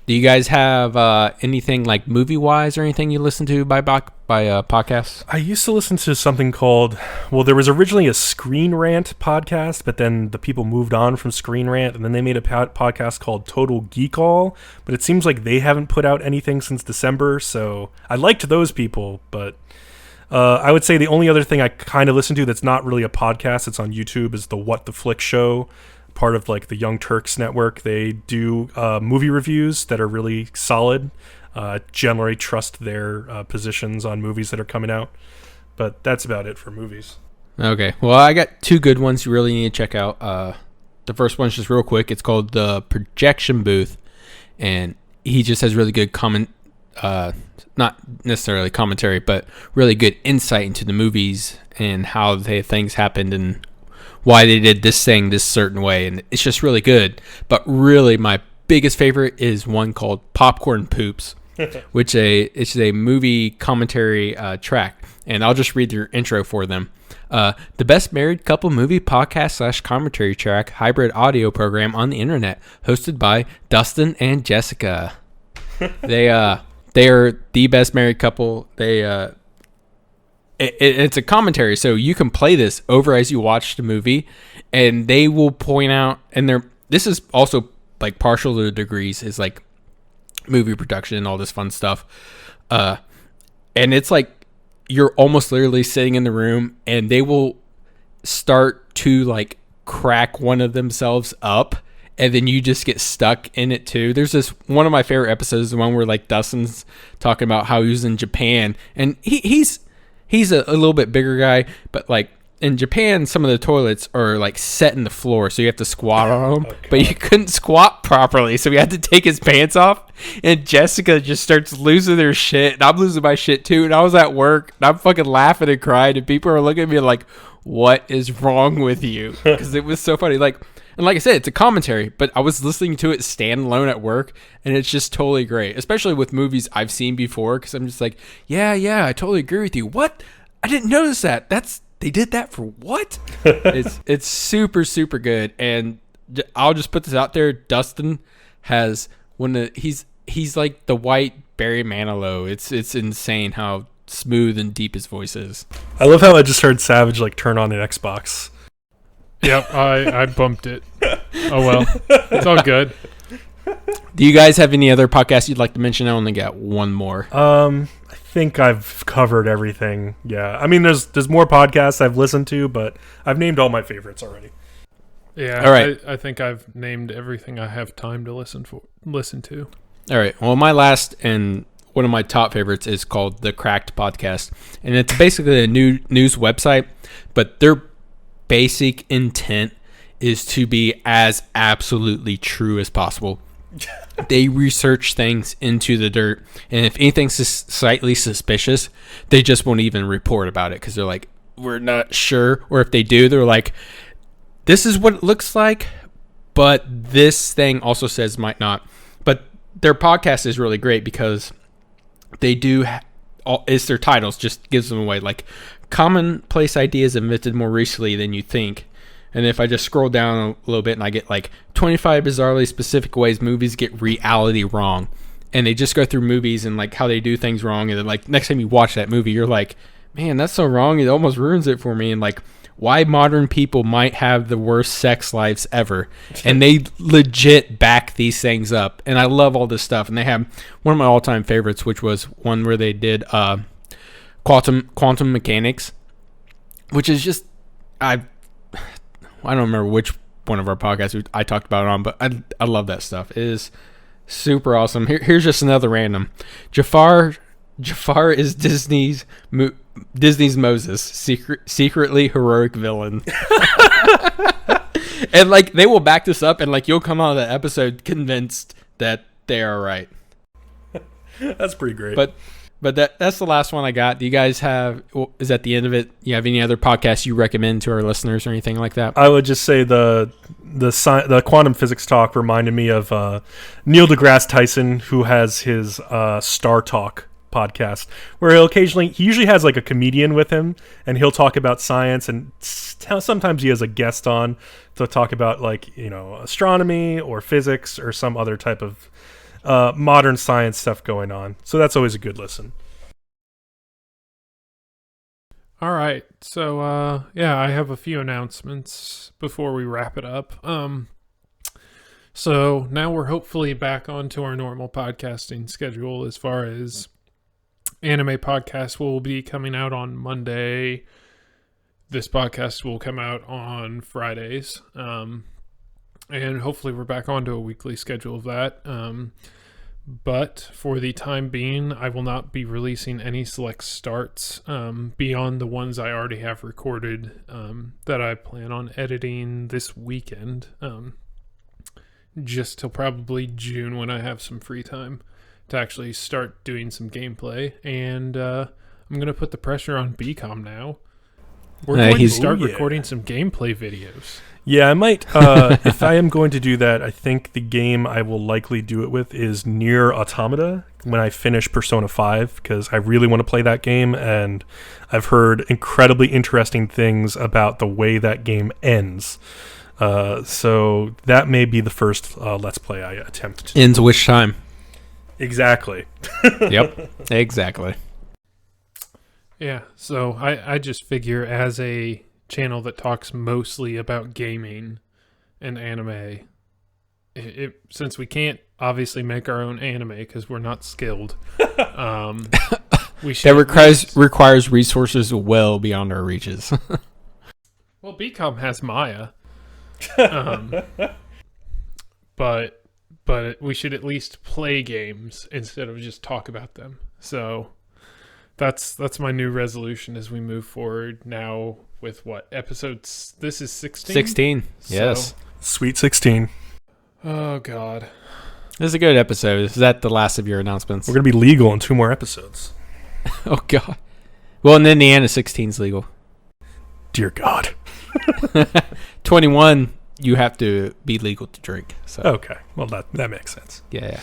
Do you guys have anything like movie-wise or anything you listen to by podcasts? I used to listen to something called, well, there was originally a Screen Rant podcast, but then the people moved on from Screen Rant, and then they made a podcast called Total Geek All, but it seems like they haven't put out anything since December, so I liked those people, but I would say the only other thing I kind of listen to that's not really a podcast, it's on YouTube, is the What the Flick Show, part of like the Young Turks network. They do movie reviews that are really solid. Generally trust their positions on movies that are coming out, but that's about it for movies. Okay, well, I got two good ones you really need to check out. The first one's just real quick. It's called The Projection Booth, and he just has really good not necessarily commentary, but really good insight into the movies and how things happened and why they did this thing this certain way, and it's just really good. But really, my biggest favorite is one called Popcorn Poops, which it's a movie commentary track, and I'll just read your intro for them. The best married couple movie podcast / commentary track hybrid audio program on the internet, hosted by Dustin and Jessica. They are the best married couple. It's a commentary, so you can play this over as you watch the movie, and they will point out, and this is also like partial to degrees, is like movie production and all this fun stuff. And it's like you're almost literally sitting in the room, and they will start to like crack one of themselves up, and then you just get stuck in it too. There's this one of my favorite episodes, the one where like Dustin's talking about how he was in Japan, and he's a little bit bigger guy, but like in Japan, some of the toilets are like set in the floor, so you have to squat on them. But you couldn't squat properly, so he had to take his pants off. And Jessica just starts losing their shit, and I'm losing my shit too. And I was at work, and I'm fucking laughing and crying, and people are looking at me like, "What is wrong with you?" Because it was so funny. And like I said, it's a commentary, but I was listening to it standalone at work, and it's just totally great, especially with movies I've seen before, because I'm just like, yeah, I totally agree with you. What? I didn't notice that. They did that for what? It's super, super good, and I'll just put this out there. Dustin has he's like the white Barry Manilow. It's insane how smooth and deep his voice is. I love how I just heard Savage like turn on an Xbox. Yep, I bumped it. Oh well, it's all good. Do you guys have any other podcasts you'd like to mention? I only got one more. I think I've covered everything. Yeah, I mean, there's more podcasts I've listened to, but I've named all my favorites already. Yeah, all right. I think I've named everything I have time to listen to. All right. Well, my last and one of my top favorites is called The Cracked Podcast, and it's basically a news website, but their basic intent is to be as absolutely true as possible. They research things into the dirt, and if anything's slightly suspicious, they just won't even report about it because they're like, we're not sure. Or if they do, they're like, this is what it looks like, but this thing also says might not. But their podcast is really great because they do it's their titles just gives them away, like commonplace ideas invented more recently than you think. And if I just scroll down a little bit and I get like 25 bizarrely specific ways movies get reality wrong, and they just go through movies and like how they do things wrong, and then like next time you watch that movie you're like, man, that's so wrong, it almost ruins it for me, and like why modern people might have the worst sex lives ever. And they legit back these things up, and I love all this stuff. And they have one of my all-time favorites, which was one where they did quantum mechanics, which is just I don't remember which one of our podcasts I talked about it on, but I love that stuff. It is super awesome. Here's just another random. Jafar is Disney's Moses, secretly heroic villain. And like they will back this up, and like you'll come out of the episode convinced that they are right. That's pretty great. But But that's the last one I got. Do you guys have? Is that the end of it? You have any other podcasts you recommend to our listeners or anything like that? I would just say the quantum physics talk reminded me of Neil deGrasse Tyson, who has his Star Talk podcast, where he usually has like a comedian with him, and he'll talk about science, and sometimes he has a guest on to talk about like astronomy or physics or some other type of modern science stuff going on. So that's always a good listen. All right. So, I have a few announcements before we wrap it up. So now we're hopefully back onto our normal podcasting schedule as far as anime podcasts will be coming out on Monday. This podcast will come out on Fridays. And hopefully we're back onto a weekly schedule of that. But for the time being, I will not be releasing any select starts beyond the ones I already have recorded that I plan on editing this weekend, just till probably June when I have some free time to actually start doing some gameplay. And I'm going to put the pressure on Bcom now. We're going to start recording some gameplay videos. Yeah, I might. If I am going to do that, I think the game I will likely do it with is Nier Automata when I finish Persona 5, because I really want to play that game, and I've heard incredibly interesting things about the way that game ends. So that may be the first Let's Play I attempt to Ends which time? Exactly. Yep, exactly. Yeah, so I just figure as a channel that talks mostly about gaming and anime, since we can't obviously make our own anime because we're not skilled, we should requires resources well beyond our reaches. Well, Bcom has Maya, but we should at least play games instead of just talk about them. So that's my new resolution as we move forward now with what episodes? This is 16? 16, yes. Sweet 16. Oh, God. This is a good episode. Is that the last of your announcements? We're going to be legal in 2 more episodes. Oh, God. Well, and then the end of 16 is legal. Dear God. 21, you have to be legal to drink. So. Okay. Well, that makes sense. Yeah.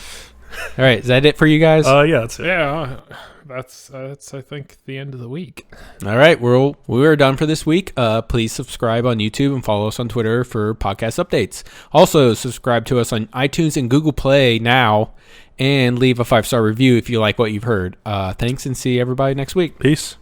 All right. Is that it for you guys? Yeah, that's it. Yeah. That's I think the end of the week. All right, we're done for this week. Please subscribe on YouTube and follow us on Twitter for podcast updates. Also, subscribe to us on iTunes and Google Play now, and leave a 5-star review if you like what you've heard. Thanks, and see everybody next week. Peace.